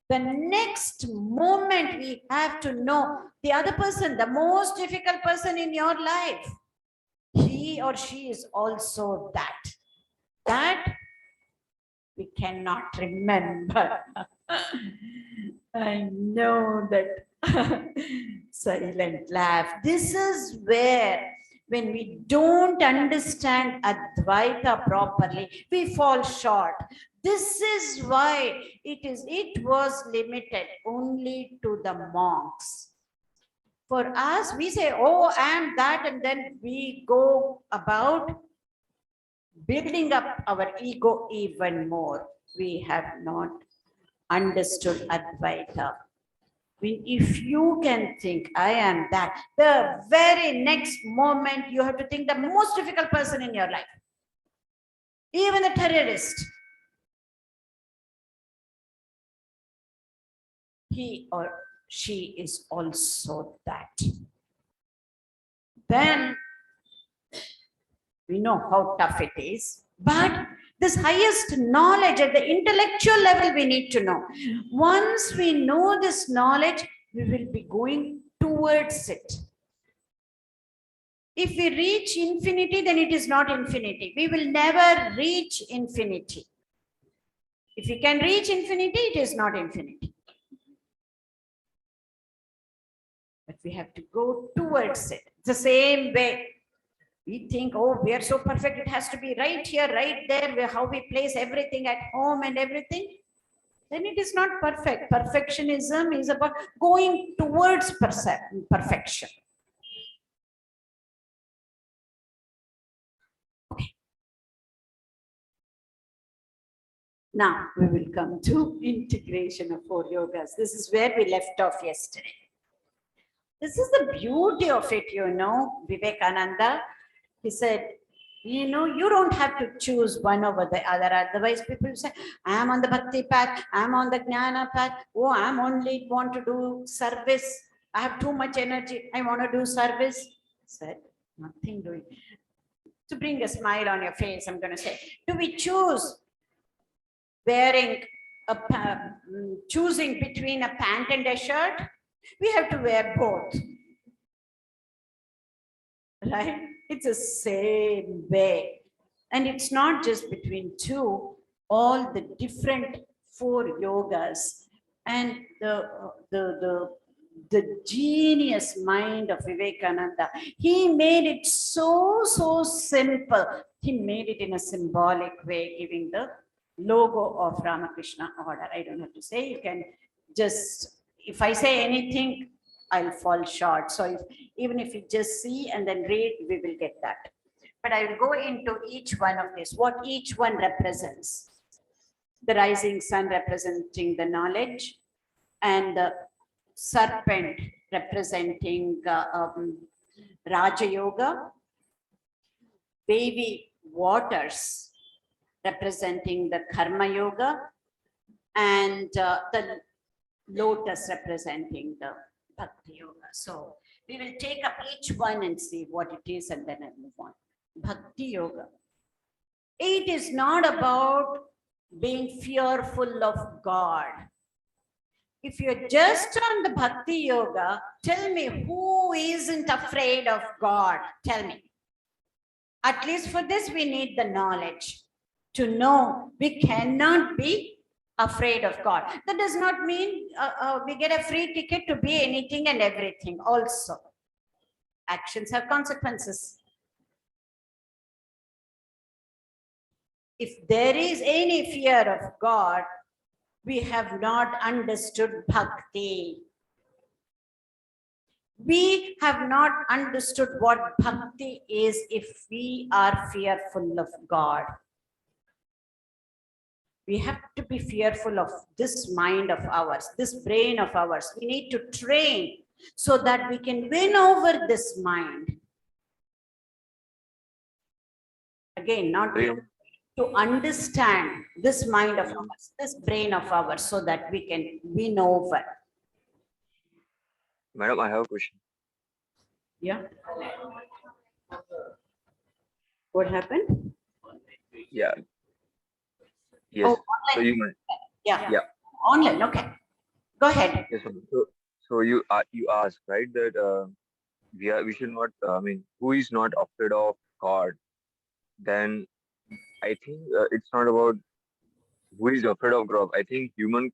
The next moment we have to know the other person, the most difficult person in your life, he or she is also that. That we cannot remember. I know that silent laugh. This is where, when we don't understand Advaita properly, we fall short. This is why it was limited only to the monks. For us, we say, oh, I am that, and then we go about building up our ego even more. We have not understood Advaita. If you can think, I am that, the very next moment you have to think the most difficult person in your life, even a terrorist, he or she is also that. Then we know how tough it is, but this highest knowledge at the intellectual level we need to know. Once we know this knowledge, we will be going towards it. If we reach infinity, then it is not infinity. We will never reach infinity. If we can reach infinity, it is not infinity. But we have to go towards it. It's the same way. We think, oh, we are so perfect, it has to be right here, right there, how we place everything at home and everything. Then it is not perfect. Perfectionism is about going towards perfection. Okay. Now we will come to integration of 4 yogas. This is where we left off yesterday. This is the beauty of it, Vivekananda. He said, you don't have to choose one over the other. Otherwise, people say, I am on the bhakti path, I am on the jnana path. Oh, I only want to do service. I have too much energy. I want to do service. I said, nothing doing. To bring a smile on your face, I'm going to say, do we choose choosing between a pant and a shirt? We have to wear both. Right? It's the same way. And it's not just between two, all the different 4 yogas And the genius mind of Vivekananda, he made it so simple. He made it in a symbolic way, giving the logo of Ramakrishna order. I don't have to say, you can just, if I say anything, I'll fall short. So even if you just see and then read, we will get that. But I will go into each one of these, what each one represents. The rising sun representing the knowledge, and the serpent representing Raja Yoga, baby waters representing the Karma Yoga, and the lotus representing the Bhakti Yoga. So we will take up each one and see what it is, and then I'll move on. Bhakti Yoga. It is not about being fearful of God. If you're just on the Bhakti Yoga, tell me who isn't afraid of God? Tell me. At least for this, we need the knowledge to know we cannot be afraid of God. That does not mean we get a free ticket to be anything and everything also. Actions have consequences. If there is any fear of God, we have not understood bhakti. We have not understood what bhakti is if we are fearful of God. We have to be fearful of this mind of ours, this brain of ours. We need to train so that we can win over this mind. Again, not to understand this mind of ours, this brain of ours, so that we can win over.
Madam, I have a question.
Yeah. What happened?
Yeah. Yes.
Oh,
so you
yeah.
Yeah.
Online. Okay. Go ahead.
Yes. So you asked, right, that we should not. I mean, who is not afraid of God? Then I think it's not about who is afraid of God. I think human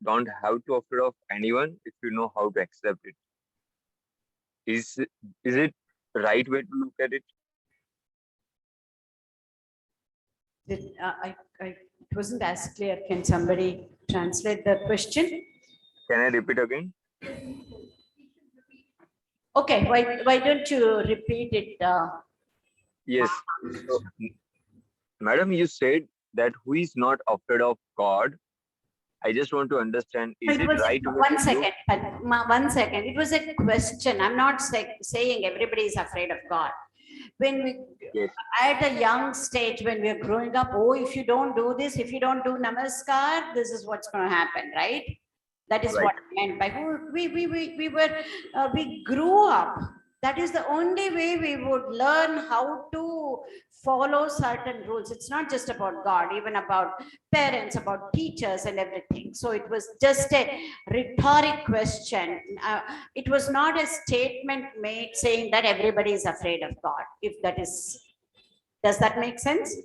don't have to afraid of anyone if you know how to accept it. Is it the right way to look at it?
It wasn't as clear. Can somebody translate the question?
Can I repeat again?
Okay. Why don't you repeat it?
Yes. So, madam, you said that who is not afraid of God. I just want to understand, is it right?
One second. One second. It was a question. I'm not saying everybody is afraid of God. When we,
Yes.
at a young stage, when we're growing up, oh, if you don't do this, if you don't do namaskar, this is what's going to happen, right? That is
Right.
what I meant by we grew up. That is the only way we would learn how to follow certain rules. It's not just about God, even about parents, about teachers and everything. So it was just a rhetoric question. It was not a statement made saying that everybody is afraid of God. If that is, does that make sense?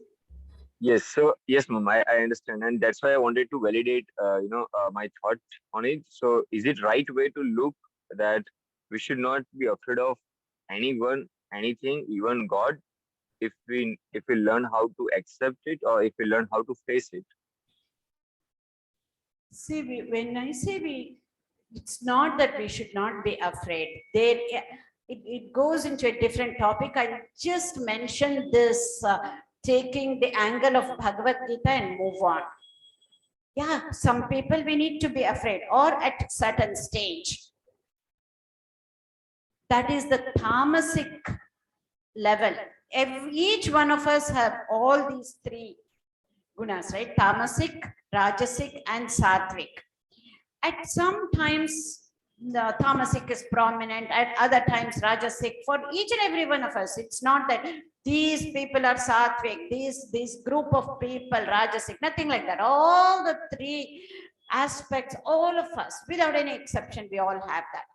Yes. So yes, ma'am, I understand, and that's why I wanted to validate, my thought on it. So is it right way to look that we should not be afraid of anyone, anything, even God, if we learn how to accept it, or if we learn how to face it?
See, when I say it's not that we should not be afraid. It goes into a different topic. I just mentioned this, taking the angle of Bhagavad Gita and move on. Yeah, some people we need to be afraid, or at certain stage. That is the tamasic level. Each one of us have all these three gunas, right? Tamasic, Rajasic, and Sattvic. At some times, the tamasic is prominent, at other times Rajasic. For each and every one of us, it's not that these people are Sattvic, this group of people Rajasic, nothing like that. All the three aspects, all of us, without any exception, we all have that.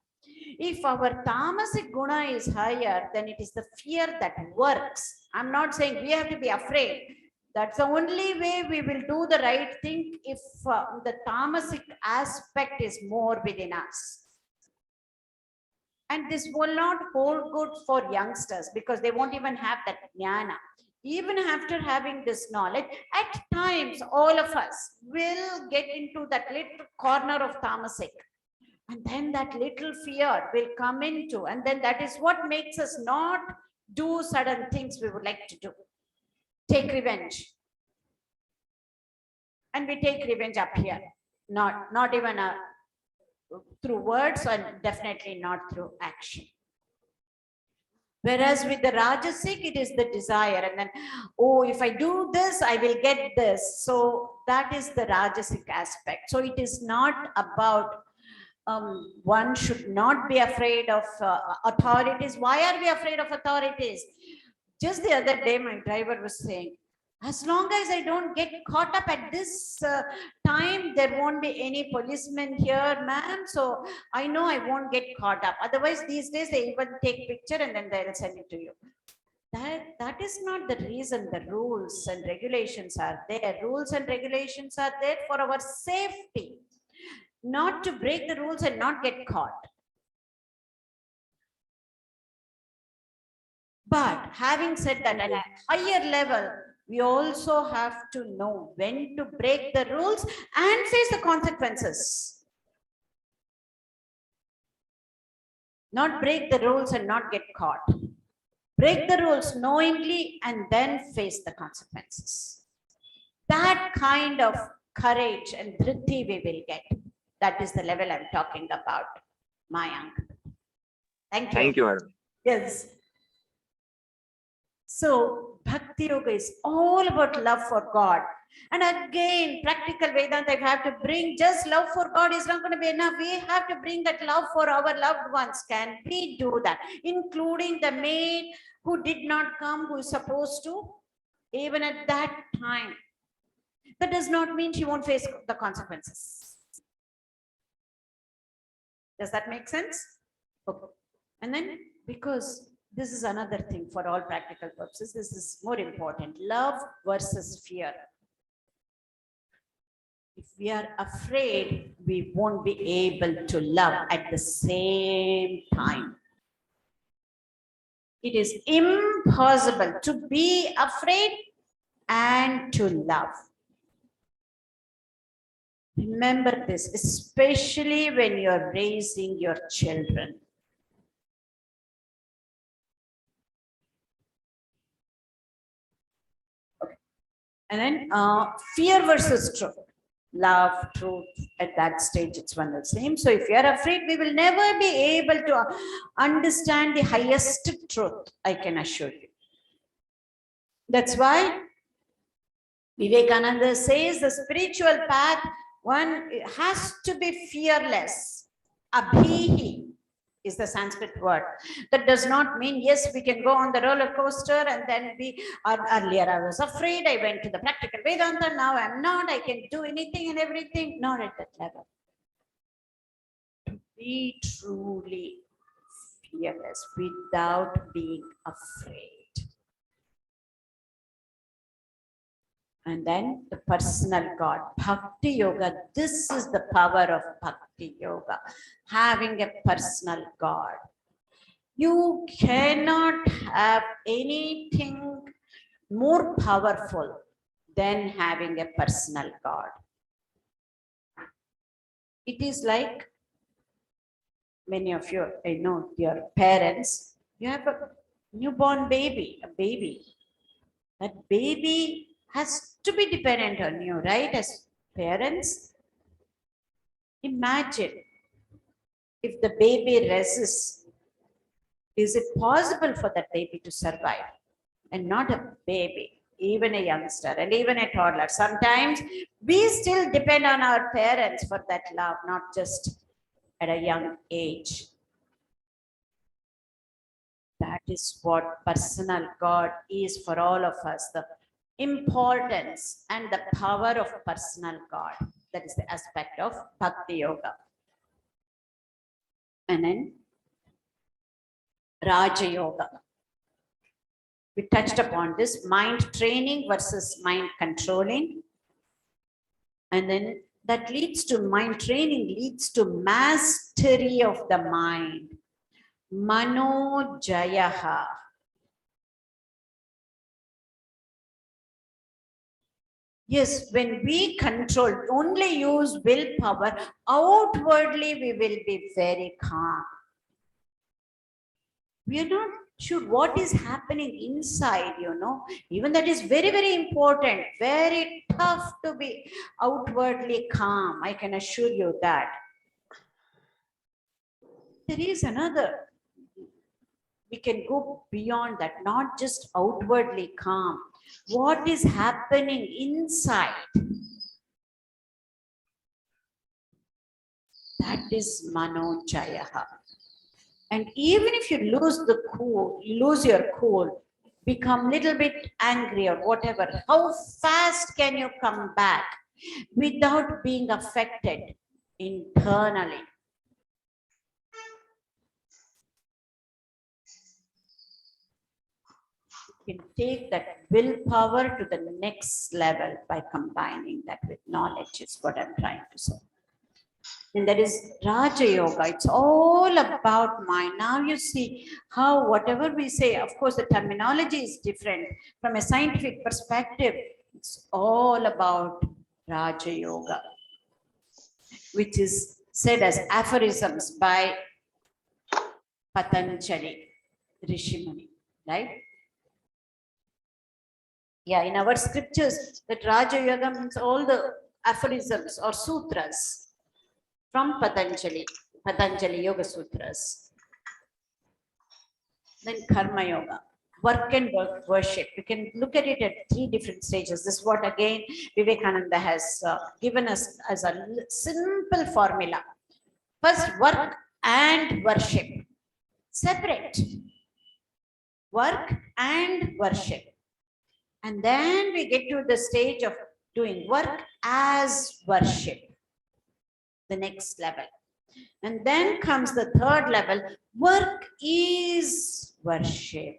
If our tamasic guna is higher, then it is the fear that works. I'm not saying we have to be afraid. That's the only way we will do the right thing, if the tamasic aspect is more within us. And this will not hold good for youngsters because they won't even have that jnana. Even after having this knowledge, at times all of us will get into that little corner of tamasic. And then that little fear will come into, and then that is what makes us not do certain things we would like to do. Take revenge. And we take revenge up here. Not even through words, and definitely not through action. Whereas with the Rajasic, it is the desire. And then, oh, if I do this, I will get this. So that is the Rajasic aspect. So it is not about, one should not be afraid of authorities. Why are we afraid of authorities? Just the other day, my driver was saying, as long as I don't get caught up at this time, there won't be any policemen here, ma'am. So I know I won't get caught up. Otherwise, these days they even take picture and then they'll send it to you. That is not the reason. The rules and regulations are there. Rules and regulations are there for our safety, not to break the rules and not get caught. But having said that, at a higher level, we also have to know when to break the rules and face the consequences. Not break the rules and not get caught. Break the rules knowingly and then face the consequences. That kind of courage and dhriti we will get. That is the level I'm talking about, Mayank. Thank you.
Thank you, madam.
Yes. So Bhakti Yoga is all about love for God. And again, practical Vedanta, if I have to bring just love for God is not going to be enough. We have to bring that love for our loved ones. Can we do that? Including the maid who did not come, who is supposed to, even at that time. That does not mean she won't face the consequences. Does that make sense? Okay. And then, because this is another thing for all practical purposes, this is more important. Love versus fear. If we are afraid, we won't be able to love at the same time. It is impossible to be afraid and to love. Remember this, especially when you're raising your children. Okay. And then fear versus truth. Love, truth, at that stage, it's one and the same. So if you're afraid, we will never be able to understand the highest truth, I can assure you. That's why Vivekanand says the spiritual path, one has to be fearless. Abhihi is the Sanskrit word. That does not mean, yes, we can go on the roller coaster and then earlier I was afraid, I went to the practical Vedanta, now I'm not, I can do anything and everything. Not at that level. To be truly fearless without being afraid. And then the personal God, Bhakti Yoga. This is the power of Bhakti Yoga, having a personal God. You cannot have anything more powerful than having a personal God. It is like many of you, I know your parents, you have a newborn baby, a baby. That baby has to be dependent on you, right? As parents, imagine if the baby resists, is it possible for that baby to survive? And not a baby, even a youngster and even a toddler. Sometimes we still depend on our parents for that love, not just at a young age. That is what personal God is for all of us. The importance and the power of personal God. That is the aspect of Bhakti Yoga. And then Raja Yoga. We touched upon this mind training versus mind controlling. And then that leads to mind training, leads to mastery of the mind. Mano Jayaha. Yes, when we control, only use willpower, outwardly we will be very calm. We are not sure what is happening inside, even that is very, very important, very tough to be outwardly calm. I can assure you that. There is another, we can go beyond that, not just outwardly calm. What is happening inside? That is Mano Jayaha. And even if you lose the cool, you lose your cool, become little bit angry or whatever, how fast can you come back without being affected internally? You can take that willpower to the next level by combining that with knowledge, is what I'm trying to say. And that is Raja Yoga. It's all about mind. Now you see how whatever we say, of course, the terminology is different. From a scientific perspective, it's all about Raja Yoga, which is said as aphorisms by Patanjali Rishimuni, right? Yeah, in our scriptures, that Raja Yoga means all the aphorisms or sutras from Patanjali Yoga Sutras. Then Karma Yoga, work and worship. You can look at it at 3 different stages. This is what again Vivekananda has given us as a simple formula. First, work and worship. Separate. Work and worship. And then we get to the stage of doing work as worship. The next level. And then comes the 3rd level, work is worship.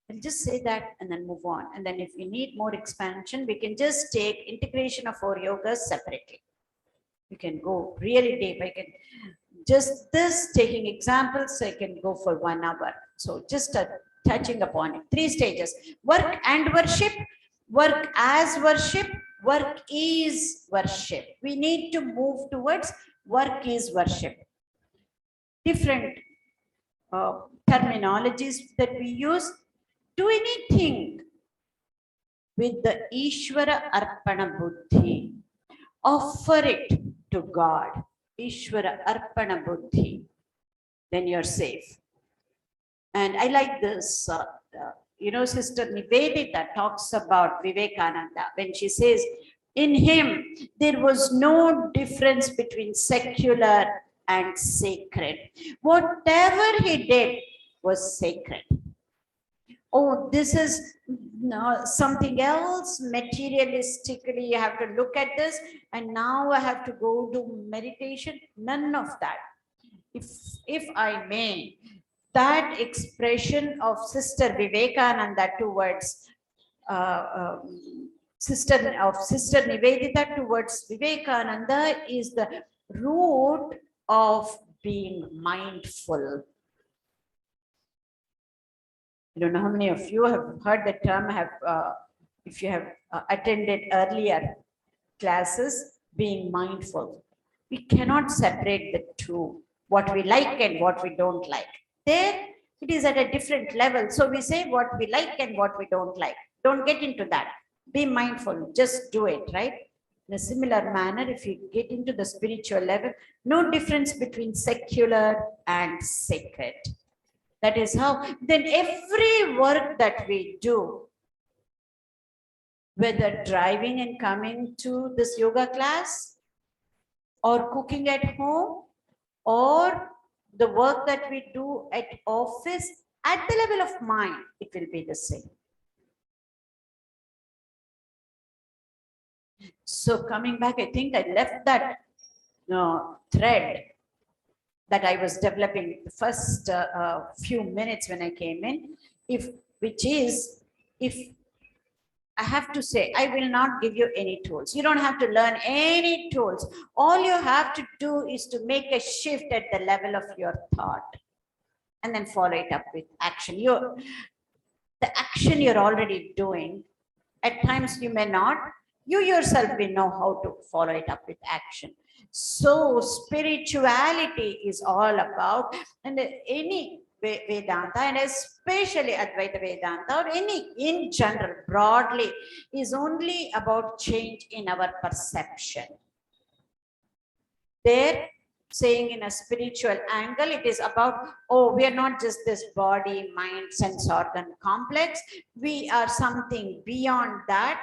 I'll just say that and then move on. And then if we need more expansion, we can just take integration of 4 yogas separately. You can go really deep. I can just this taking examples, I can go for 1 hour. So just touching upon it. 3 stages, work and worship, work as worship, work is worship. We need to move towards work is worship. Different terminologies that we use. Do anything with the Ishvara Arpana Buddhi. Offer it to God. Ishvara Arpana Buddhi. Then you're safe. And I like this. Sister Nivedita talks about Vivekananda when she says, in him, there was no difference between secular and sacred. Whatever he did was sacred. Oh, this is something else, materialistically, you have to look at this, and now I have to go do meditation. None of that. If I may, that expression of Sister Vivekananda towards Sister Nivedita towards Vivekananda is the root of being mindful. I don't know how many of you have heard the term, if you have attended earlier classes, being mindful. We cannot separate the two, what we like and what we don't like. There, it is at a different level. So we say what we like and what we don't like. Don't get into that. Be mindful, just do it, right? In a similar manner, if you get into the spiritual level, no difference between secular and sacred. That is how, then every work that we do, whether driving and coming to this yoga class, or cooking at home, or the work that we do at office, at the level of mind, it will be the same. So coming back, I think I left that thread that I was developing the first few minutes when I came in. If which is, if I have to say, I will not give you any tools. You don't have to learn any tools. All you have to do is to make a shift at the level of your thought and then follow it up with action. The action you're already doing, at times you may not, you yourself will know how to follow it up with action. So spirituality is all about, and any Vedanta, and especially Advaita Vedanta, or any in general, broadly, is only about change in our perception. There, saying in a spiritual angle, it is about, oh, we are not just this body, mind, sense organ complex. We are something beyond that.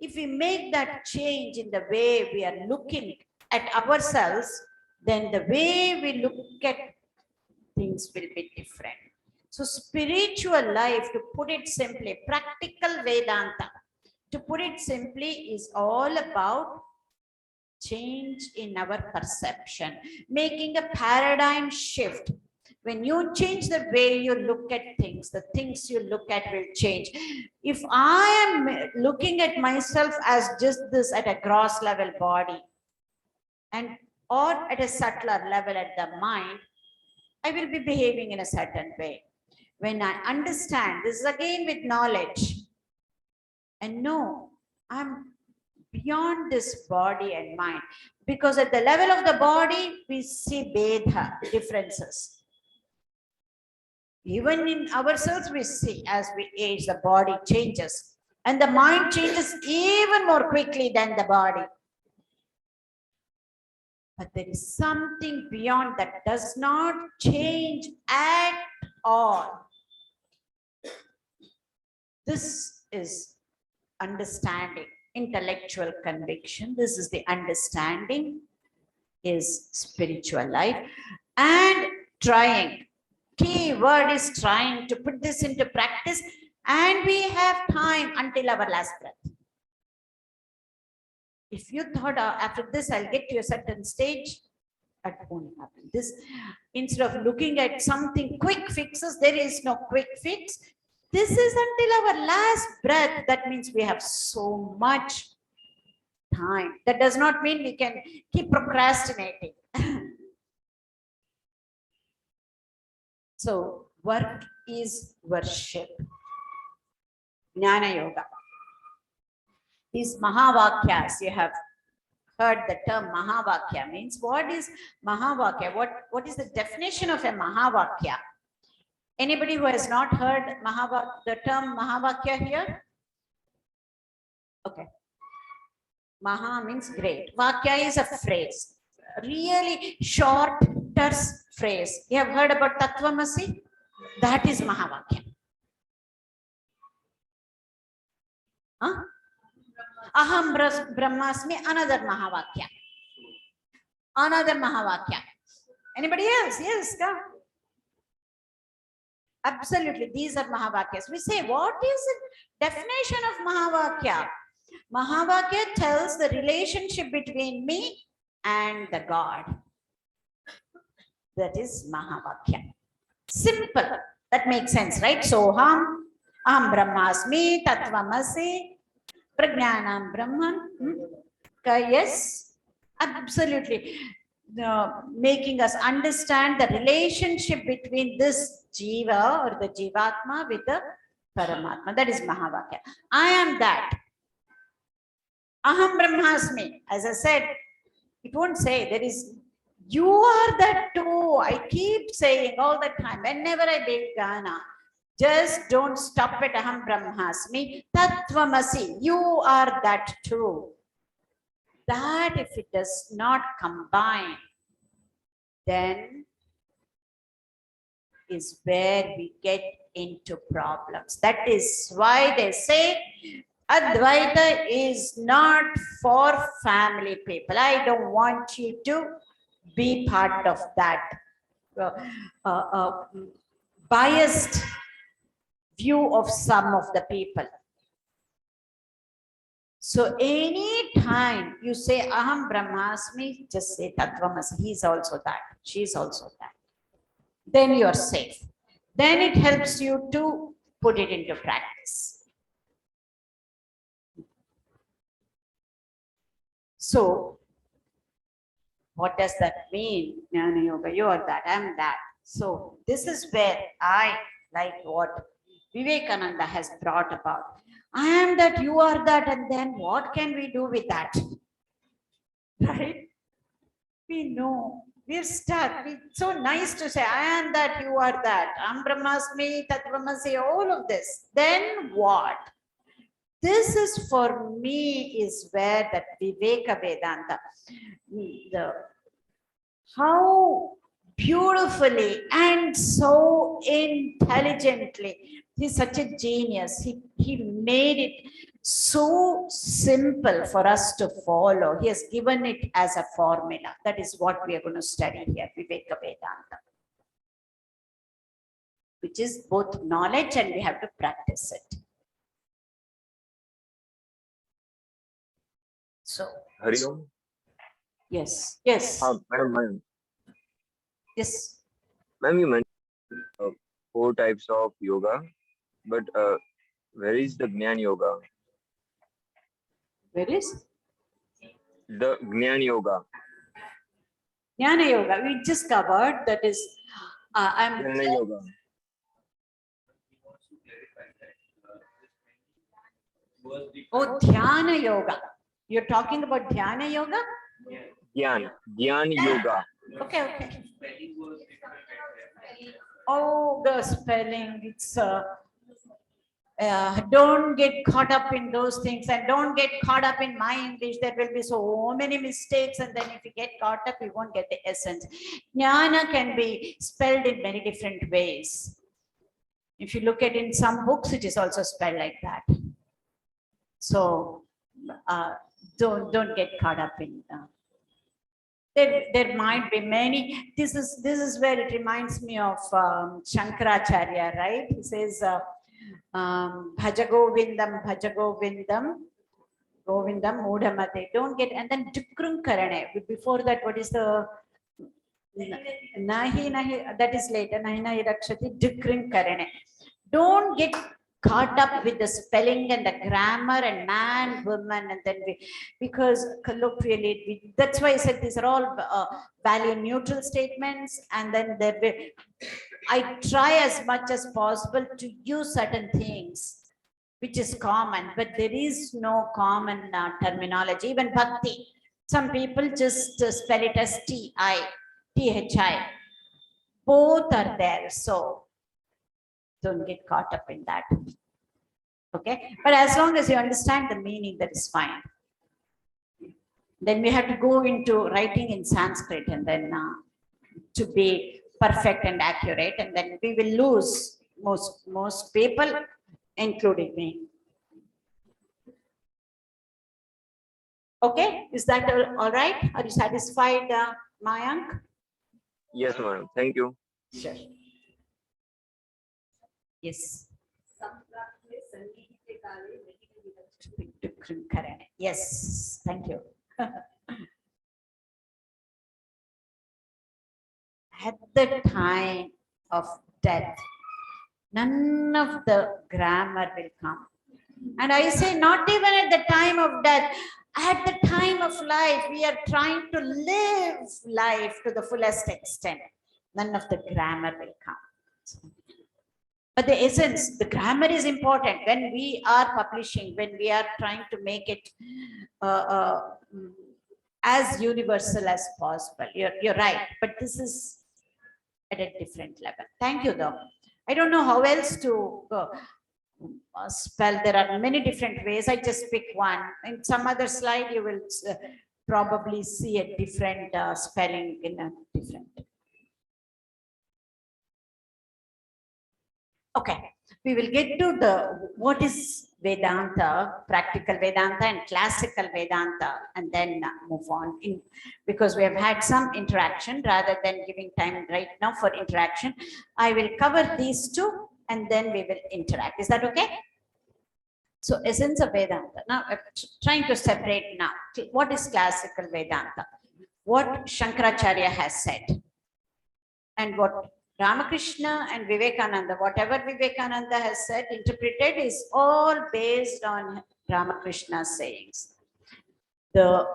If we make that change in the way we are looking at ourselves, then the way we look at things will be different. So spiritual life, to put it simply, practical Vedanta, to put it simply, is all about change in our perception, making a paradigm shift. When you change the way you look at things, the things you look at will change. If I am looking at myself as just this at a gross level body, and or at a subtler level at the mind, I will be behaving in a certain way. When I understand, this is again with knowledge, and no, I'm beyond this body and mind, because at the level of the body, we see Vedha, differences. Even in ourselves, we see as we age, the body changes, and the mind changes even more quickly than the body. But there is something beyond that does not change at all. This is understanding, intellectual conviction. This is the understanding, is spiritual life. And trying, key word is trying to put this into practice, and we have time until our last breath. If you thought after this I'll get to a certain stage, that won't happen. This, instead of looking at something quick fixes, there is no quick fix. This is until our last breath. That means we have so much time. That does not mean we can keep procrastinating. So work is worship. Jnana Yoga. These Mahavakyas, you have heard the term Mahavakya. Means, what is Mahavakya? What is the definition of a Mahavakya? Anybody who has not heard the term Mahavakya here? Okay. Maha means great. Vakya is a phrase. Really short, terse phrase. You have heard about Tattvamasi? That is Mahavakya. Huh? Aham Brahmasmi, another Mahavakya. Another Mahavakya. Anybody else? Yes, come. Absolutely, these are Mahavakyas. We say, what is the definition of Mahavakya? Mahavakya tells the relationship between me and the God. That is Mahavakya. Simple. That makes sense, right? Soham, aham brahmasmi, tattvamasi, prajnanam brahman. Yes, absolutely. Making us understand the relationship between this jiva or the jivatma with the paramatma. That is Mahavakya. I am that. Aham brahmasmi. As I said, it won't say there is, you are that too. I keep saying all the time, whenever I build Gana, just don't stop at aham brahmasmi, tattvamasi. You are that too. That if it does not combine, then is where we get into problems. That is why they say Advaita is not for family people. I don't want you to be part of that biased view of some of the people. So any time you say aham brahmasmi, just say tattvamasi. He is also that. She is also that. Then you are safe. Then it helps you to put it into practice. So, what does that mean? Jnana Yoga, you are that, I am that. So, this is where I like what Vivekananda has brought about. I am that, you are that, and then what can we do with that? Right? We know. We're stuck. It's so nice to say, I am that, you are that. Am Brahmasmi, Tat Brahmasi, all of this. Then what? This is for me is where that Viveka Vedanta, how beautifully and so intelligently, he's such a genius. He made it so simple for us to follow. He has given it as a formula. That is what we are going to study here, Viveka Vedanta, which is both knowledge and we have to practice it. So,
Hari Om.
yes, yes,
Madam,
yes.
ma'am, you mentioned 4 types of yoga, but where is the Gnan Yoga?
Where is
The Gnan Yoga.
Jnana Yoga? We just covered that is. I'm.
Jnana Yoga.
Oh, Dhyana Yoga. You're talking about Dhyana Yoga?
Gyan Yoga.
Okay, okay. Oh, the spelling. It's don't get caught up in those things and don't get caught up in my English. There will be so many mistakes, and then if you get caught up, you won't get the essence. Jnana can be spelled in many different ways. If you look at in some books, it is also spelled like that. So don't get caught up in. There might be many. This is where it reminds me of Shankaracharya, right? He says, Bhaja Govindam, Govindam Mudhamate. Don't get, and then Dukrum Karane. Before that, what is the Nahi, that is later. Nahi Rakshati, Dukrum Karane. Don't get caught up with the spelling and the grammar and man, woman, and then because colloquially, that's why I said these are all value neutral statements, and then I try as much as possible to use certain things which is common, but there is no common terminology. Even bhakti, some people just spell it as Thi. Both are there, so don't get caught up in that. Okay, but as long as you understand the meaning, that is fine. Then we have to go into writing in Sanskrit, and then to be perfect and accurate, and then we will lose most people, including me. Okay, is that all right? Are you satisfied, Mayank?
Yes, madam. Thank you.
Sure. Yes. Yes, thank you. At the time of death, none of the grammar will come. And I say, not even at the time of death, at the time of life, we are trying to live life to the fullest extent. None of the grammar will come. But the essence, the grammar is important. When we are publishing, when we are trying to make it as universal as possible. You're right, but this is at a different level. Thank you, though. I don't know how else to spell. There are many different ways. I just pick one. In some other slide, you will probably see a different spelling in a different. Okay, we will get to the what is Vedanta, practical Vedanta and classical Vedanta, and then move on in, because we have had some interaction rather than giving time right now for interaction. I will cover these two and then we will interact. Is that okay? So essence of Vedanta. Now I'm trying to separate now. What is classical Vedanta? What Shankaracharya has said and what Ramakrishna and Vivekananda, whatever Vivekananda has said, interpreted, is all based on Ramakrishna's sayings. The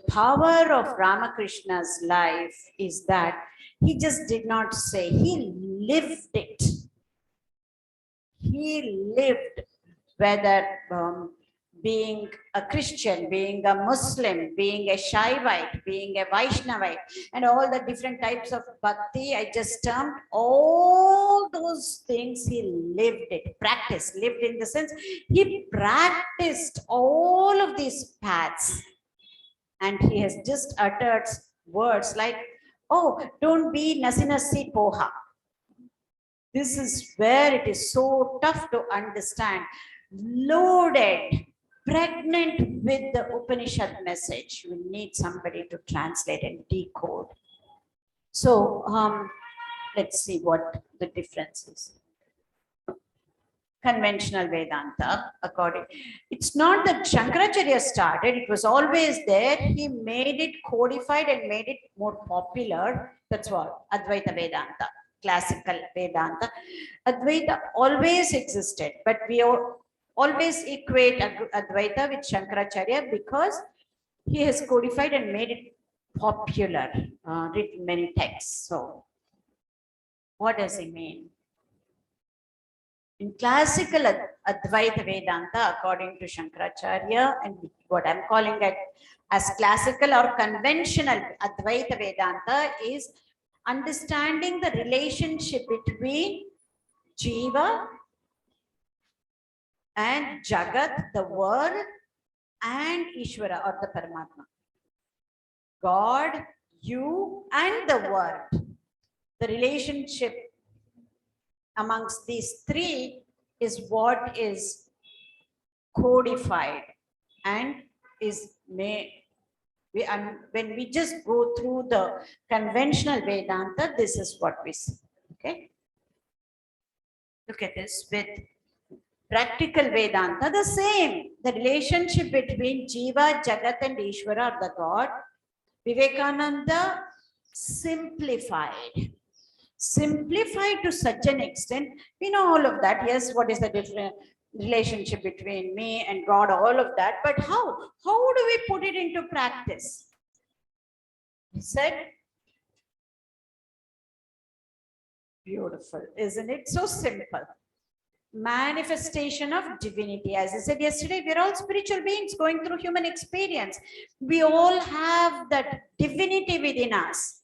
power of Ramakrishna's life is that he just did not say, he lived it. He lived, whether being a Christian, being a Muslim, being a Shaivite, being a Vaishnavite, and all the different types of bhakti I just termed, all those things he lived it, practiced, lived in the sense, he practiced all of these paths. And he has just uttered words like, oh, don't be nasi poha. This is where it is so tough to understand. Loaded, pregnant with the Upanishad message. We need somebody to translate and decode. So let's see what the difference is. Conventional Vedanta, according, it's not that Shankaracharya started, it was always there. He made it codified and made it more popular. That's what Advaita Vedanta, classical Vedanta. Advaita always existed, but we always equate Advaita with Shankaracharya because he has codified and made it popular, written many texts. So, what does he mean? In classical Advaita Vedanta, according to Shankaracharya, and what I'm calling it as classical or conventional Advaita Vedanta, is understanding the relationship between Jiva and Jagat, the world, and Ishvara or the Paramatma. God, you, and the world. The relationship amongst these three is what is codified and is made. When we just go through the conventional Vedanta, this is what we see. Okay. Look at this with practical Vedanta, the same. The relationship between Jiva, Jagat, and Ishvara, the God, Vivekananda simplified to such an extent. We know all of that. Yes, what is the different relationship between me and God, all of that. But how do we put it into practice? He said, beautiful, isn't it? So simple. Manifestation of divinity. As I said yesterday, we're all spiritual beings going through human experience. We all have that divinity within us.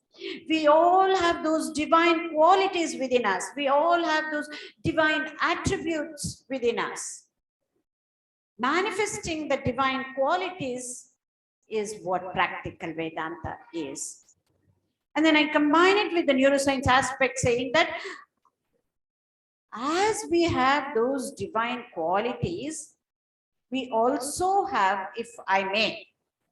We all have those divine qualities within us. We all have those divine attributes within us. Manifesting the divine qualities is what practical Vedanta is. And then I combine it with the neuroscience aspect, saying that as we have those divine qualities, we also have, if I may,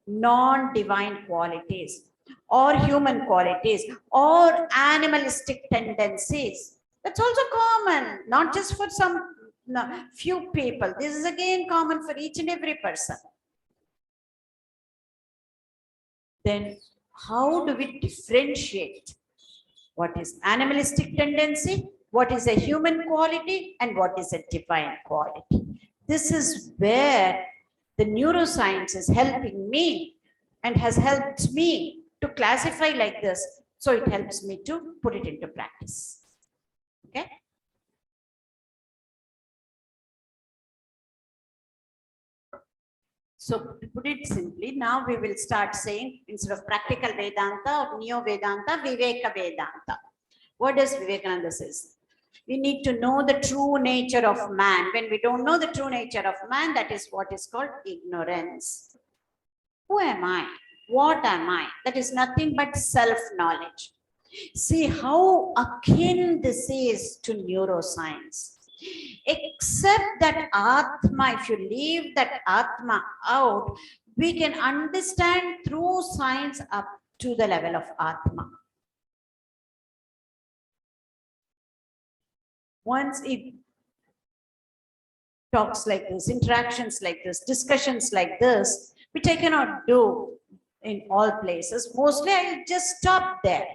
non-divine qualities or human qualities or animalistic tendencies. That's also common, not just for some few people. This is again common for each and every person. Then how do we differentiate what is animalistic tendency, what is a human quality, and what is a divine quality? This is where the neuroscience is helping me and has helped me to classify like this. So it helps me to put it into practice. Okay. So to put it simply, now we will start saying, instead of practical Vedanta or Neo-Vedanta, Viveka Vedanta. What does Vivekananda says? We need to know the true nature of man. When we don't know the true nature of man, that is what is called ignorance. Who am I? What am I? That is nothing but self-knowledge. See how akin this is to neuroscience. Except that Atma, if you leave that Atma out, we can understand through science up to the level of Atma. Once it talks like this, interactions like this, discussions like this, which I cannot do in all places, mostly I'll just stop there.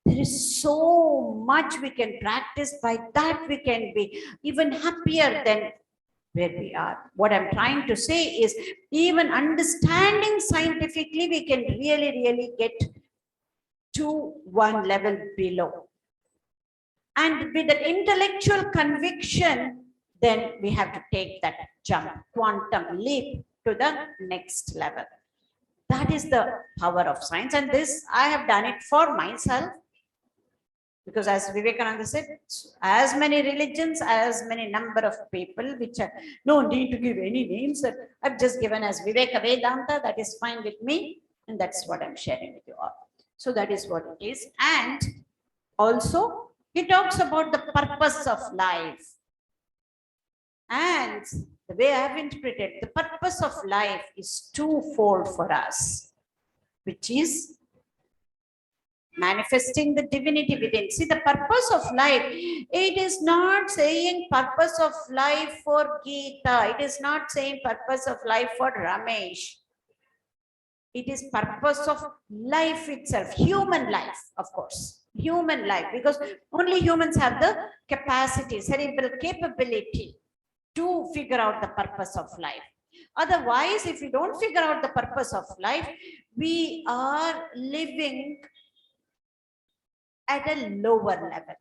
There is so much we can practice. By that, we can be even happier than where we are. What I'm trying to say is, even understanding scientifically, we can really, really get to one level below. And with an intellectual conviction, then we have to take that jump, quantum leap to the next level. That is the power of science. And this, I have done it for myself. Because as Vivekanand said, as many religions, as many number of people, which are no need to give any names, that I've just given as Vedanta, that is fine with me. And that's what I'm sharing with you all. So that is what it is. And also, he talks about the purpose of life. And the way I have interpreted, the purpose of life is twofold for us, which is manifesting the divinity within. See, the purpose of life, it is not saying purpose of life for Gita. It is not saying purpose of life for Ramesh. It is purpose of life itself, human life, of course, human life, because only humans have the capacity, cerebral capability to figure out the purpose of life. Otherwise, if we don't figure out the purpose of life, we are living at a lower level.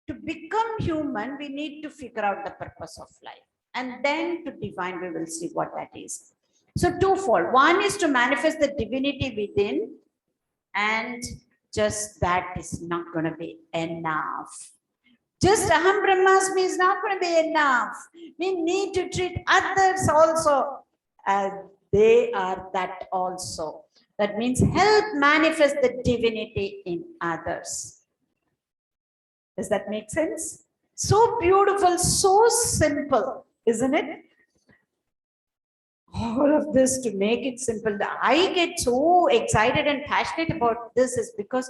To become human, we need to figure out the purpose of life. And then to divine, we will see what that is. So twofold. One is to manifest the divinity within, and just that is not going to be enough. Just Aham Brahmasmi is not going to be enough. We need to treat others also as they are that also. That means help manifest the divinity in others. Does that make sense? So beautiful, so simple, isn't it? All of this to make it simple. I get so excited and passionate about this is because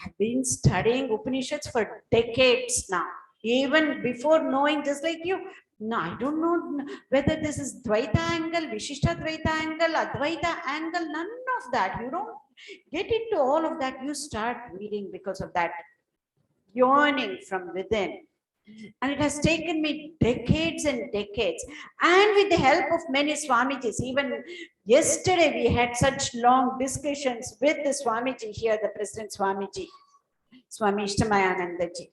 I've been studying Upanishads for decades now. Even before knowing, just like you, no, I don't know whether this is Dvaita angle, Vishishta Dvaita angle, Advaita angle, none of that. You don't get into all of that. You start reading because of that yearning from within. And it has taken me decades and decades. And with the help of many Swamijis, even yesterday we had such long discussions with the Swamiji here, the President Swamiji, Swami Ishtamayanandaji.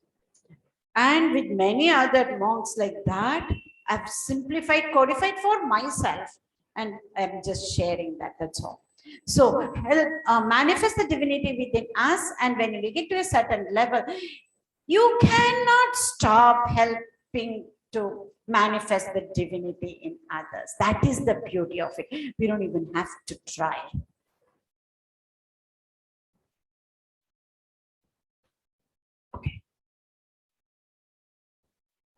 And with many other monks like that, I've simplified, codified for myself. And I'm just sharing that, that's all. So help manifest the divinity within us. And when we get to a certain level, you cannot stop helping to manifest the divinity in others. That is the beauty of it. We don't even have to try. Okay.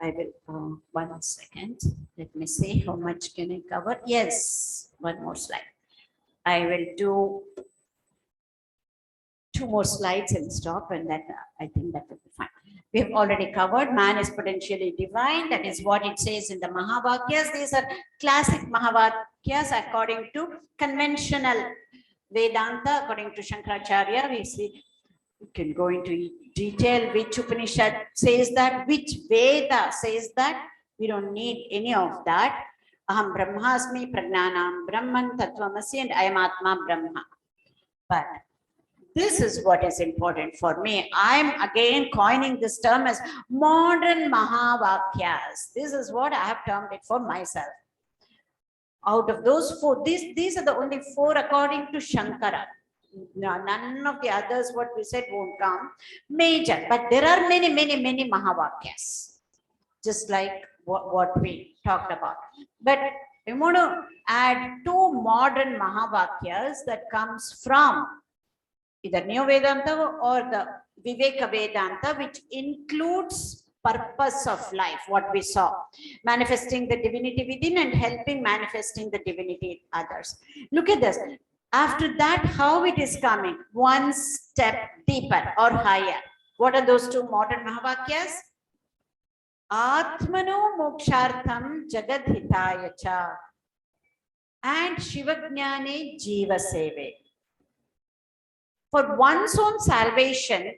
I will, 1 second. Let me see how much can I cover. Yes, one more slide. I will do 2 more slides and stop, and then I think that will be fine. We have already covered man is potentially divine. That is what it says in the Mahavakyas. These are classic Mahavakyas according to conventional Vedanta, according to Shankaracharya. We see, we can go into detail which Upanishad says that, which Veda says that. We don't need any of that. Aham Brahmasmi, Pragnanam Brahman, Tattvamasi, and I am Atma Brahma. But this is what is important for me. I'm again coining this term as modern Mahavakyas. This is what I have termed it for myself. Out of those 4, these are the only 4 according to Shankara. No, none of the others, what we said, won't come major. But there are many, many, many Mahavakyas, just like what we talked about. But we want to add 2 modern Mahavakyas that comes from either Neo Vedanta or the Viveka Vedanta, which includes purpose of life, what we saw, manifesting the divinity within and helping manifesting the divinity in others. Look at this. After that, how it is coming? 1 step deeper or higher. What are those 2 modern Mahavakyas? Atmano mokshartham jagadhitaya cha and Shivajnane jiva seve. for one's own salvation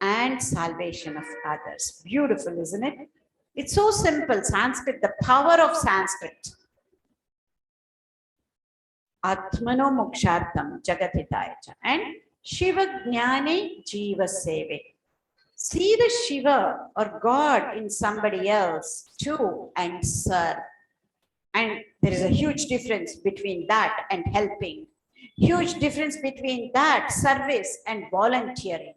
and salvation of others. Beautiful, isn't it? It's so simple. Sanskrit, the power of Sanskrit. Atmano mokshartam jagatitaya cha. And Shiva Jnane Jiva Seve. See the Shiva or God in somebody else too and serve. And there is a huge difference between that and helping. Huge difference between that, service, and volunteering.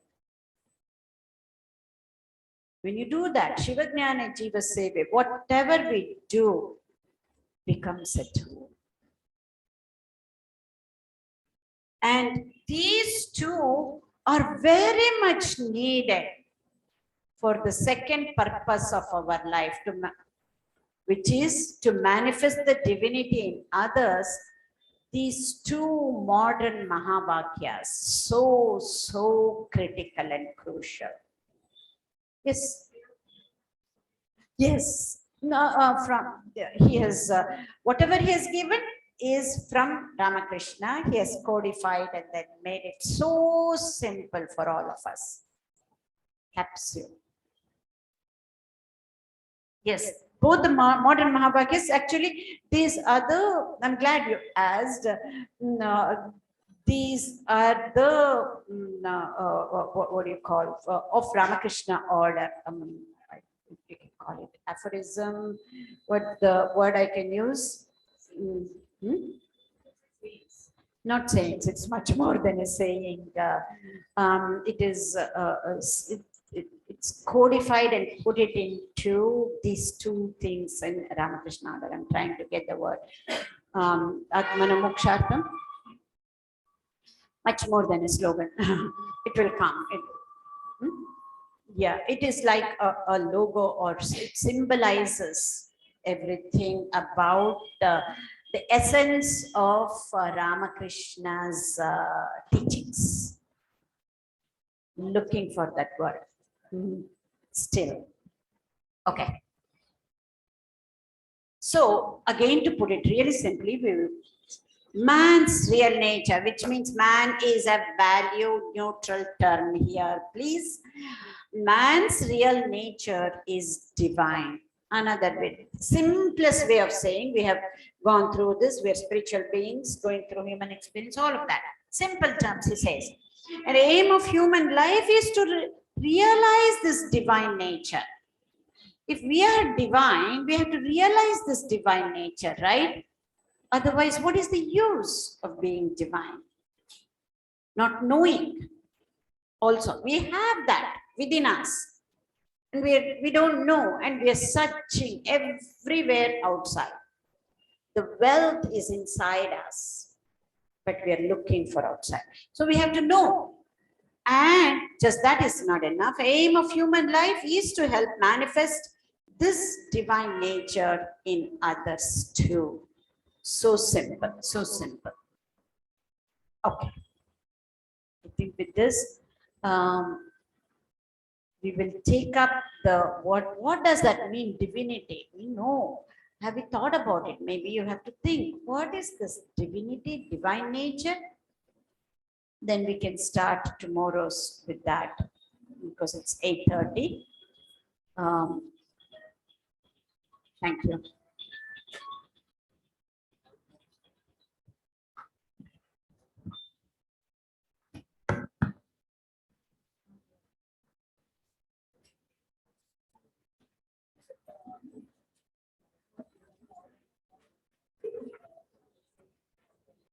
When you do that, Shiva Jnana Jiva Seve, whatever we do becomes a tool. And these two are very much needed for the second purpose of our life, which is to manifest the divinity in others. These two modern Mahavakyas, so critical and crucial. Yes. Yes. No, he has whatever he has given is from Ramakrishna. He has codified and then made it so simple for all of us. Capsule. Yes, both the modern Mahavakyas, actually, these are the, I'm glad you asked, these are the, what do you call, of Ramakrishna order. You can call it aphorism. What the word I can use? Not sayings, it's much more than a saying. It is, it's codified and put it into these two things in Ramakrishna that I'm trying to get the word. Atmana Mokshartam. Much more than a slogan. It will come. Yeah, it is like a logo, or it symbolizes everything about the essence of Ramakrishna's teachings. Looking for that word. Still. Okay. So again, to put it really simply, man's real nature, which means man is a value neutral term here, please. Man's real nature is divine. Another way, simplest way of saying, we have gone through this, we are spiritual beings going through human experience, all of that. Simple terms, he says. And the aim of human life is to realize this divine nature. If we are divine, we have to realize this divine nature, right? Otherwise, what is the use of being divine? Not knowing. Also, we have that within us. And we don't know, and we are searching everywhere outside. The wealth is inside us, but we are looking for outside. So we have to know. And just that is not enough. The aim of human life is to help manifest this divine nature in others too. So simple, so simple. Okay. I think with this, we will take up the, what does that mean, divinity? We know. Have you thought about it? Maybe you have to think, what is this divinity, divine nature? Then we can start tomorrow's with that, because it's 8:30. Thank you.